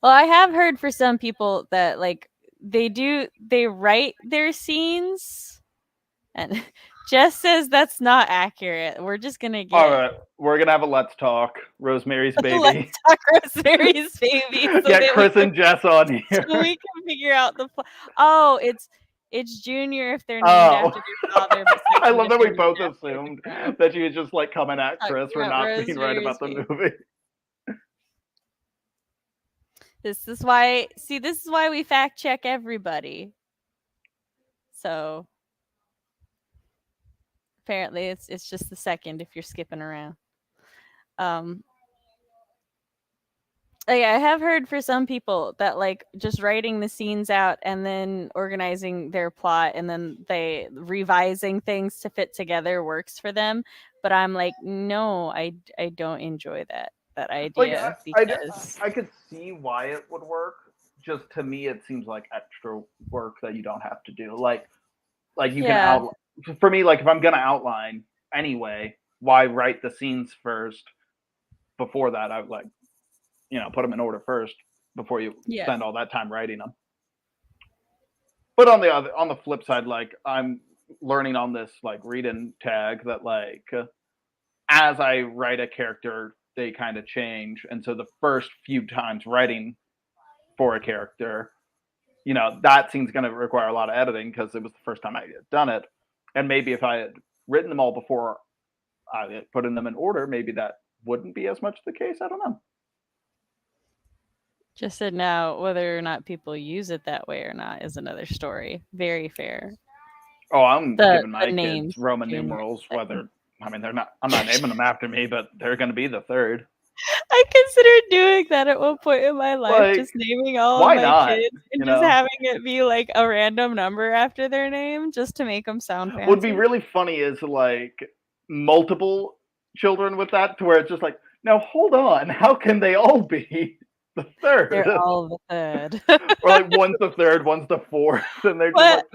Speaker 1: Well, I have heard for some people that like they write their scenes, and Jess says that's not accurate. We're just gonna get
Speaker 2: All right, we're gonna have a let's talk. Rosemary's Baby.
Speaker 1: Let's talk Rosemary's Baby. So
Speaker 2: Get Chris and Jess on here.
Speaker 1: So we can figure out the. Oh, it's Junior if they're named after their father. But
Speaker 2: I love that we both assumed that you was just like coming at Chris for not being right about the movie.
Speaker 1: This is why we fact check everybody. So apparently it's just the second if you're skipping around. I have heard for some people that like just writing the scenes out and then organizing their plot and then they revising things to fit together works for them. But I'm like, no, I don't enjoy that idea.
Speaker 2: Like, because I could see why it would work. Just to me, it seems like extra work that you don't have to do. Like you can outline. For me, like if I'm gonna outline anyway, why write the scenes first? Before that, I would like, put them in order first before you spend all that time writing them. But on the flip side, like I'm learning on this like read-in tag that like as I write a character, they kind of change, and so the first few times writing for a character, that scene's going to require a lot of editing because it was the first time I had done it, and maybe if I had written them all before I had put them in order, maybe that wouldn't be as much the case. I don't know.
Speaker 1: Just said now, whether or not people use it that way or not is another story. Very fair.
Speaker 2: Oh, I'm giving my kids Roman numerals, whether, they're not, I'm not naming them after me, but they're going to be the third.
Speaker 1: I considered doing that at one point in my life, like, just naming all of my kids and just having it be like a random number after their name just to make them sound fancy.
Speaker 2: What would be really funny is like multiple children with that, to where it's just like, now hold on, how can they all be the third?
Speaker 1: They're all the third.
Speaker 2: Or like one's the third, one's the fourth, and they're just like...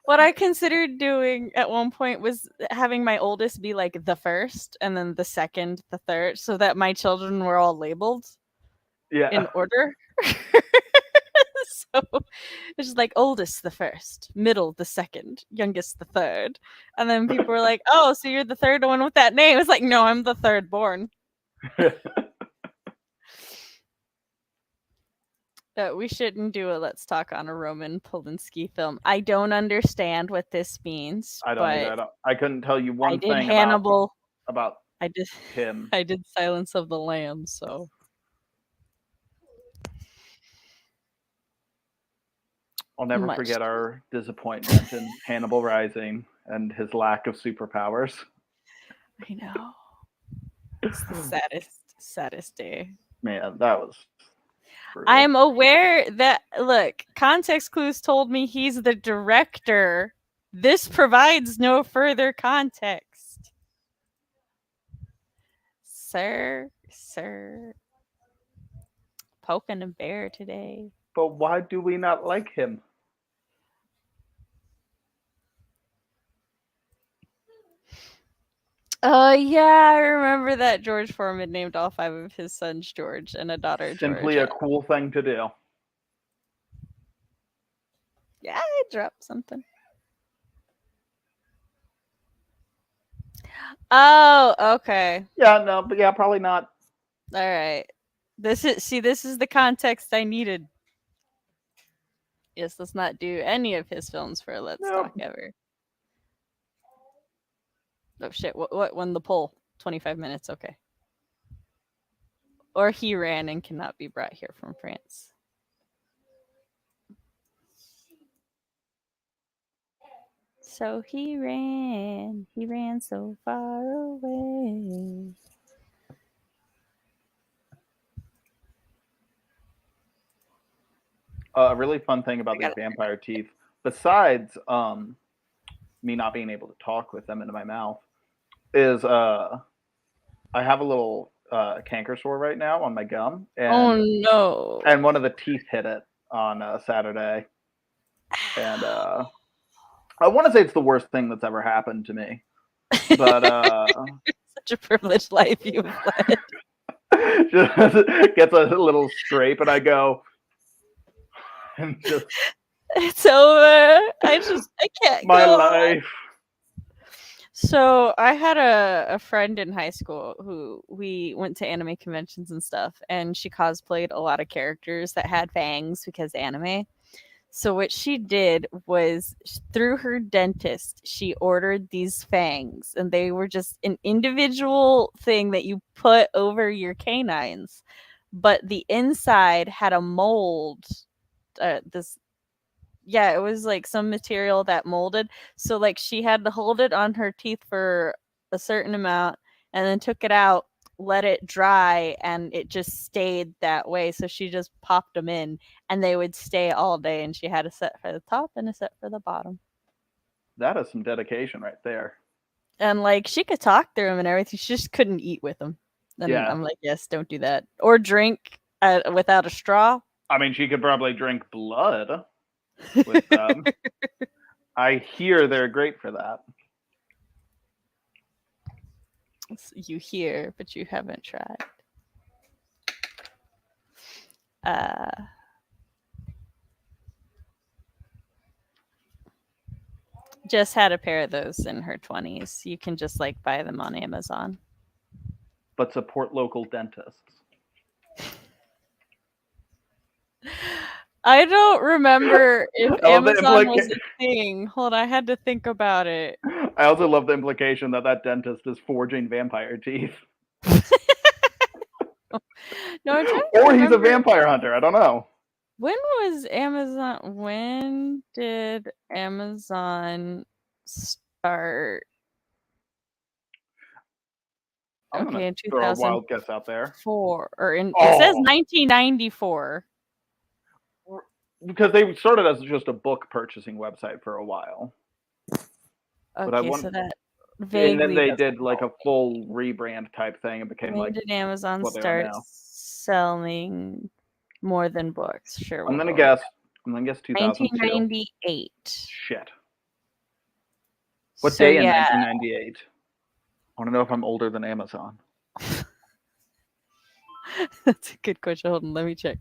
Speaker 1: What I considered doing at one point was having my oldest be like the first and then the second, the third, so that my children were all labeled in order. So it's just like oldest the first, middle the second, youngest the third. And then people were like, oh, so you're the third one with that name. It's like, no, I'm the third born. We shouldn't do a let's talk on a Roman Polanski film. I don't understand what this means.
Speaker 2: I don't either. I couldn't tell you one thing
Speaker 1: Hannibal
Speaker 2: about him.
Speaker 1: I did Silence of the Lambs, so
Speaker 2: I'll never forget our disappointment in Hannibal Rising and his lack of superpowers.
Speaker 1: I know. It's the saddest day.
Speaker 2: Man, that was Brutal.
Speaker 1: I'm aware that, look, context clues told me he's the director. This provides no further context. Sir. Poking a bear today.
Speaker 2: But why do we not like him?
Speaker 1: Yeah, I remember that George Foreman named all 5 of his sons George and a daughter
Speaker 2: Simply
Speaker 1: Georgia.
Speaker 2: a cool thing to do.
Speaker 1: Yeah, I dropped something. Oh, okay.
Speaker 2: Yeah, no, but yeah, probably not.
Speaker 1: All right. This is the context I needed. Yes, let's not do any of his films for Let's
Speaker 2: Nope.
Speaker 1: Talk ever. Oh shit! What won the poll? 25 minutes. Okay. Or he ran and cannot be brought here from France. So he ran so far away.
Speaker 2: A really fun thing about these vampire teeth, besides me not being able to talk with them into my mouth, is I have a little canker sore right now on my gum, and
Speaker 1: Oh no!
Speaker 2: And one of the teeth hit it on Saturday, and I want to say it's the worst thing that's ever happened to me, but
Speaker 1: such a privileged life you've led.
Speaker 2: just gets a little scrape, and I go, and just
Speaker 1: it's over. I can't.
Speaker 2: My
Speaker 1: go
Speaker 2: life.
Speaker 1: So I had a friend in high school who we went to anime conventions and stuff, and she cosplayed a lot of characters that had fangs because anime. So what she did was, through her dentist, she ordered these fangs, and they were just an individual thing that you put over your canines, but the inside had a mold. It was like some material that molded. So like she had to hold it on her teeth for a certain amount and then took it out, let it dry, and it just stayed that way. So she just popped them in and they would stay all day, and she had a set for the top and a set for the bottom.
Speaker 2: That is some dedication right there.
Speaker 1: And like she could talk through them and everything, she just couldn't eat with them. And
Speaker 2: Yeah.
Speaker 1: I'm like, yes, don't do that. Or drink without a straw.
Speaker 2: I mean, she could probably drink blood with them. I hear they're great for that.
Speaker 1: You hear, but you haven't tried. Just had a pair of those in her 20s. You can just like buy them on Amazon.
Speaker 2: But support local dentists.
Speaker 1: I don't remember if Amazon was a thing. Hold on, I had to think about it.
Speaker 2: I also love the implication that dentist is forging vampire teeth.
Speaker 1: No, I'm trying to
Speaker 2: or
Speaker 1: remember.
Speaker 2: He's a vampire hunter. I don't know.
Speaker 1: When did Amazon start?
Speaker 2: I'm
Speaker 1: okay, in
Speaker 2: throw a wild guess out there.
Speaker 1: It says 1994.
Speaker 2: Because they started as just a book purchasing website for a while.
Speaker 1: Okay, so that
Speaker 2: vaguely. And then they did like a full rebrand type thing and became
Speaker 1: when did Amazon start selling more than books? Sure.
Speaker 2: I'm gonna guess 2002.
Speaker 1: 1998.
Speaker 2: Shit. What day in 1998? I want to know if I'm older than Amazon.
Speaker 1: That's a good question. Hold on, let me check.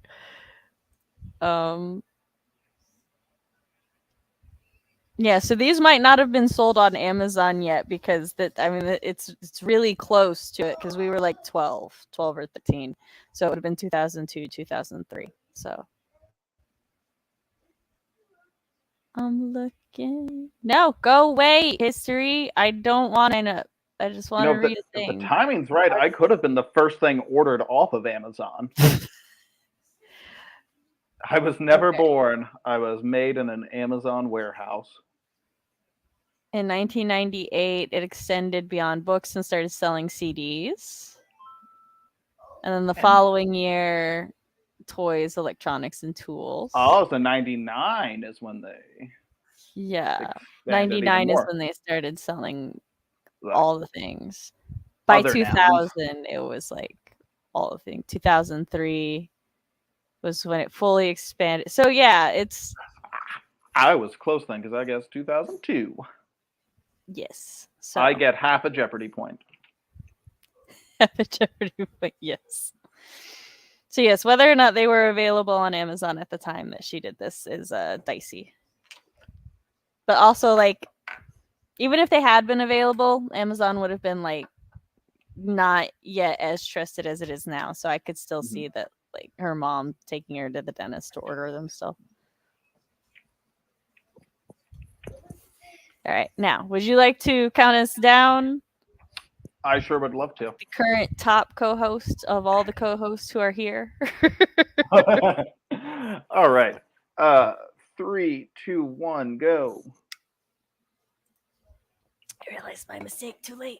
Speaker 1: Yeah, so these might not have been sold on Amazon yet because it's really close to it because we were like 12 or 13. So it would have been 2002, 2003. So I'm looking. No, go away, history. I don't want to. I just want to read a thing.
Speaker 2: If the timing's right, I could have been the first thing ordered off of Amazon. I was never born. I was made in an Amazon warehouse.
Speaker 1: In 1998, it extended beyond books and started selling CDs. And then the following year, toys, electronics, and tools.
Speaker 2: Oh, so 99 is when they
Speaker 1: Yeah.
Speaker 2: expanded even
Speaker 1: 99 is
Speaker 2: more.
Speaker 1: when they started selling
Speaker 2: Like,
Speaker 1: all the things. By
Speaker 2: other nouns.
Speaker 1: 2000, it was like all the things. 2003 was when it fully expanded. So yeah, it's
Speaker 2: I was close then because I guess 2002.
Speaker 1: yes. So
Speaker 2: I get half a Jeopardy point.
Speaker 1: but yes. So yes, whether or not they were available on Amazon at the time that she did this is dicey. But also, like, even if they had been available, Amazon would have been like not yet as trusted as it is now. So I could still see that, like, her mom taking her to the dentist to order them still. All right, now, would you like to count us down?
Speaker 2: I sure would love to.
Speaker 1: The current top co-host of all the co-hosts who are here.
Speaker 2: All right. 3, 2, 1, go.
Speaker 1: I realized my mistake too late.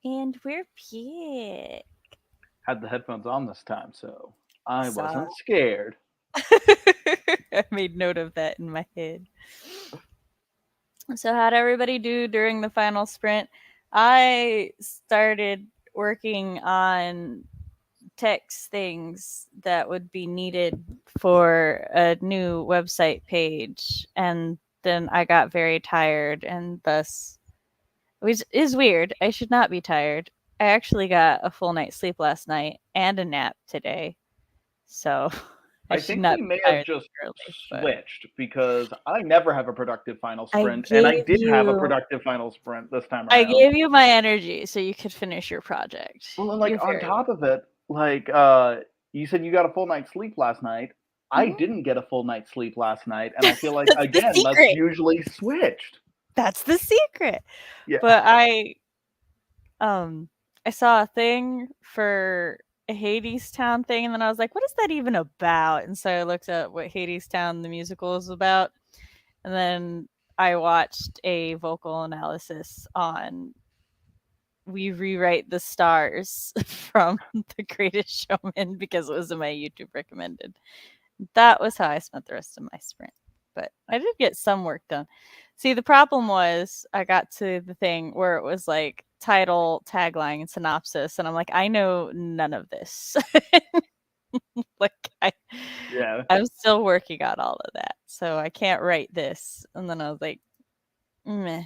Speaker 1: And we're back.
Speaker 2: Had the headphones on this time, so I
Speaker 1: So-
Speaker 2: wasn't scared.
Speaker 1: I made note of that in my head. So how'd everybody do during the final sprint? I started working on text things that would be needed for a new website page, and then I got very tired, and thus, which is weird. I should not be tired. I actually got a full night's sleep last night and a nap today, so I should
Speaker 2: think
Speaker 1: not
Speaker 2: we
Speaker 1: be
Speaker 2: may have
Speaker 1: tired
Speaker 2: just
Speaker 1: early, but
Speaker 2: switched because I never have a productive final
Speaker 1: I
Speaker 2: sprint, and I
Speaker 1: gave
Speaker 2: did have a
Speaker 1: you-
Speaker 2: productive final sprint this time
Speaker 1: I
Speaker 2: around.
Speaker 1: gave you my energy so you could finish your project.
Speaker 2: Well, and like
Speaker 1: You're
Speaker 2: on
Speaker 1: very
Speaker 2: top of it, like you said you got a full night's sleep last night. I
Speaker 1: Mhm.
Speaker 2: didn't get a full night's sleep last night, and I feel like
Speaker 1: That's the
Speaker 2: again that's
Speaker 1: secret.
Speaker 2: usually switched.
Speaker 1: That's the secret.
Speaker 2: Yeah.
Speaker 1: But I saw a thing for a Hades Town thing, and then I was like, what is that even about? And so I looked up what Hades Town the musical is about, and then I watched a vocal analysis on We Rewrite the Stars from The Greatest Showman because it was in my YouTube recommended. That was how I spent the rest of my sprint. But I did get some work done. See, the problem was I got to the thing where it was like title, tagline, and synopsis, and I'm like, I know none of this.
Speaker 2: Yeah.
Speaker 1: I'm still working on all of that, so I can't write this. And then I was like, meh.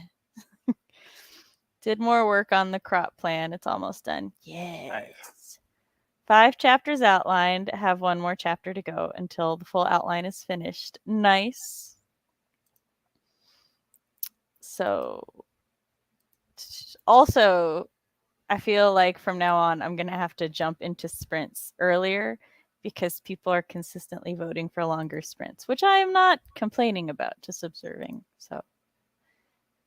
Speaker 1: Did more work on the crop plan. It's almost done. Yes.
Speaker 2: Nice.
Speaker 1: 5 chapters outlined. Have 1 more chapter to go until the full outline is finished. Nice. So, also, I feel like from now on, I'm going to have to jump into sprints earlier because people are consistently voting for longer sprints, which I am not complaining about, just observing. So,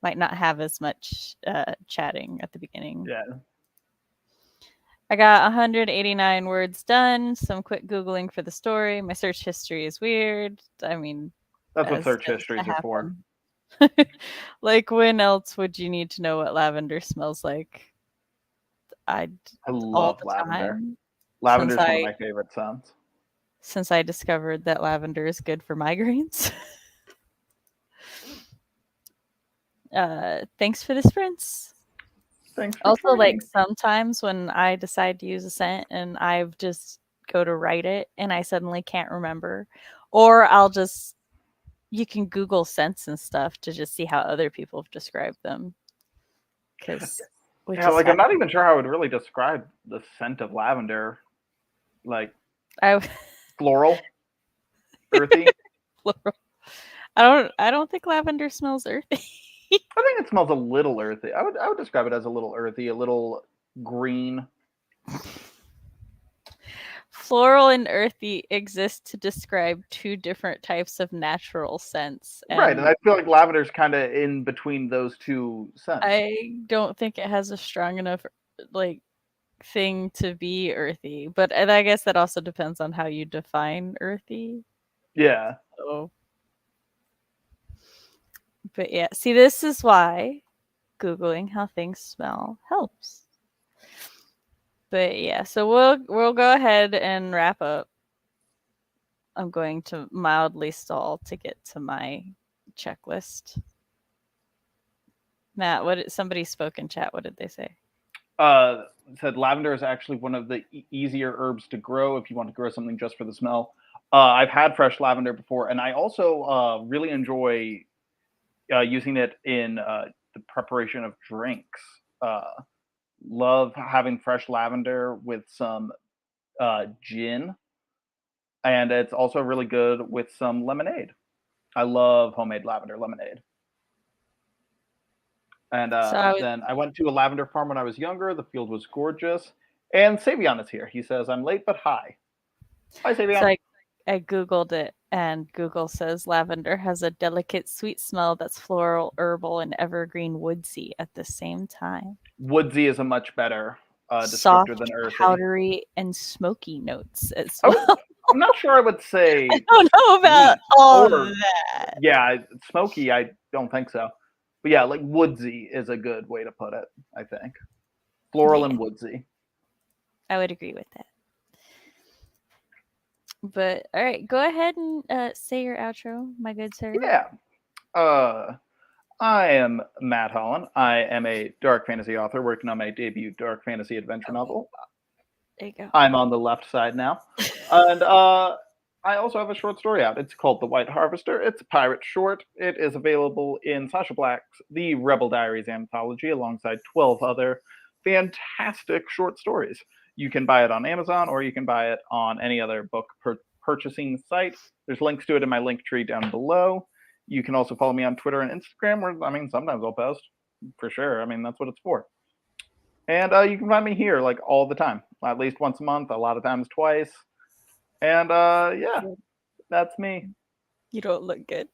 Speaker 1: might not have as much chatting at the beginning.
Speaker 2: Yeah.
Speaker 1: I got 189 words done, some quick Googling for the story. My search history is weird. I mean,
Speaker 2: That's what
Speaker 1: as
Speaker 2: search
Speaker 1: tends to
Speaker 2: histories are for.
Speaker 1: happen. Like, when else would you need to know what lavender smells like?
Speaker 2: I
Speaker 1: all
Speaker 2: love
Speaker 1: the
Speaker 2: lavender.
Speaker 1: time.
Speaker 2: Lavender is
Speaker 1: Since
Speaker 2: one of
Speaker 1: I-
Speaker 2: my favorite scents.
Speaker 1: Since I discovered that lavender is good for migraines. Thanks for the sprints.
Speaker 2: Thanks for
Speaker 1: Also,
Speaker 2: joining.
Speaker 1: like, sometimes when I decide to use a scent and I've just go to write it and I suddenly can't remember, or you can Google scents and stuff to just see how other people have described them.
Speaker 2: Yeah, like I'm not even sure how I would really describe the scent of lavender. Like floral, earthy.
Speaker 1: Floral. I don't think lavender smells earthy.
Speaker 2: I think it smells a little earthy. I would describe it as a little earthy, a little green.
Speaker 1: Floral and earthy exist to describe 2 different types of natural scents.
Speaker 2: Right, and I feel like lavender's kind of in between those 2 scents.
Speaker 1: I don't think it has a strong enough like thing to be earthy, but I guess that also depends on how you define earthy.
Speaker 2: Yeah.
Speaker 1: So, but yeah, see, this is why Googling how things smell helps. But yeah, so we'll go ahead and wrap up. I'm going to mildly stall to get to my checklist. Matt, somebody spoke in chat. What did they say?
Speaker 2: Said lavender is actually one of the easier herbs to grow if you want to grow something just for the smell. I've had fresh lavender before, and I also really enjoy using it in the preparation of drinks. Love having fresh lavender with some gin, and it's also really good with some lemonade. I love homemade lavender lemonade. And then I went to a lavender farm when I was younger. The field was gorgeous. And Savion is here. He says, I'm late but hi. Hi, Savion.
Speaker 1: So I Googled it, and Google says lavender has a delicate sweet smell that's floral, herbal, and evergreen woodsy at the same time.
Speaker 2: Woodsy is a much better descriptor
Speaker 1: Soft,
Speaker 2: than earthy.
Speaker 1: powdery, and smoky notes as well.
Speaker 2: I'm not sure I would say.
Speaker 1: I don't know about all of that.
Speaker 2: Yeah, smoky, I don't think so. But yeah, like woodsy is a good way to put it, I think. Floral
Speaker 1: Yeah.
Speaker 2: and woodsy.
Speaker 1: I would agree with that. But all right, go ahead and say your outro, my good sir.
Speaker 2: Yeah. I am Matt Hollon. I am a dark fantasy author working on my debut dark fantasy adventure novel.
Speaker 1: There you go.
Speaker 2: I'm on the left side now. And I also have a short story out. It's called The White Harvester. It's a pirate short. It is available in Sasha Black's The Rebel Diaries anthology alongside 12 other fantastic short stories. You can buy it on Amazon or you can buy it on any other book purchasing site. There's links to it in my link tree down below. You can also follow me on Twitter and Instagram, where, I mean, sometimes I'll post, for sure. I mean, that's what it's for. And you can find me here, like, all the time, at least once a month, a lot of times twice. And yeah, that's me.
Speaker 1: You don't look good.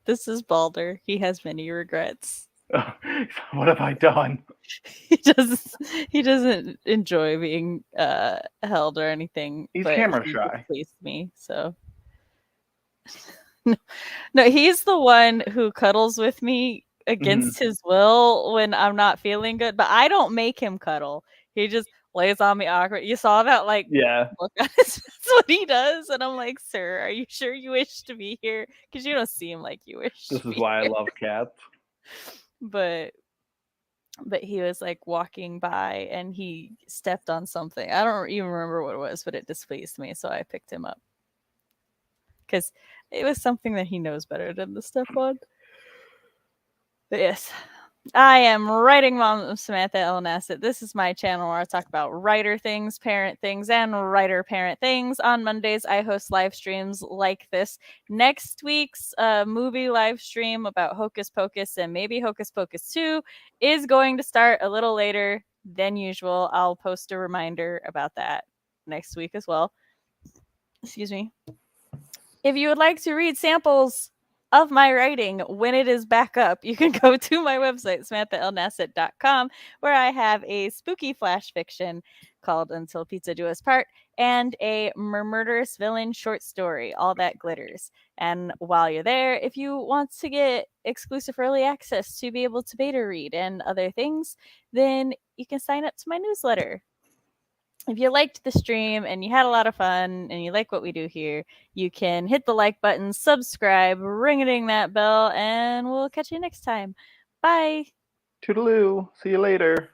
Speaker 1: This is Balder. He has many regrets.
Speaker 2: What have I done?
Speaker 1: He doesn't enjoy being held or anything.
Speaker 2: He's
Speaker 1: but
Speaker 2: camera
Speaker 1: he
Speaker 2: shy.
Speaker 1: displeased me, so no, he's the one who cuddles with me against his will when I'm not feeling good, but I don't make him cuddle. He just lays on me awkward. You saw that, like,
Speaker 2: Yeah.
Speaker 1: look on his face. That's what he does, and I'm like, sir, are you sure you wish to be here? Because you don't seem like you wish.
Speaker 2: This is why I love cats.
Speaker 1: But he was like walking by and he stepped on something. I don't even remember what it was, but it displeased me, so I picked him up because it was something that he knows better than to step on. But yes, I am writing mom of Samantha L. Nasset. This is my channel where I talk about writer things, parent things, and writer parent things. On Mondays, I host live streams like this. Next week's movie live stream about Hocus Pocus and maybe Hocus Pocus 2 is going to start a little later than usual. I'll post a reminder about that next week as well. Excuse me. If you would like to read samples of my writing when it is back up, you can go to my website, SamanthaLNasset.com, where I have a spooky flash fiction called Until Pizza Do Us Part and a murderous villain short story, All That Glitters. And while you're there, if you want to get exclusive early access to be able to beta read and other things, then you can sign up to my newsletter. If you liked the stream and you had a lot of fun and you like what we do here, you can hit the like button, subscribe, ring-a-ding that bell, and we'll catch you next time. Bye.
Speaker 2: Toodaloo. See you later.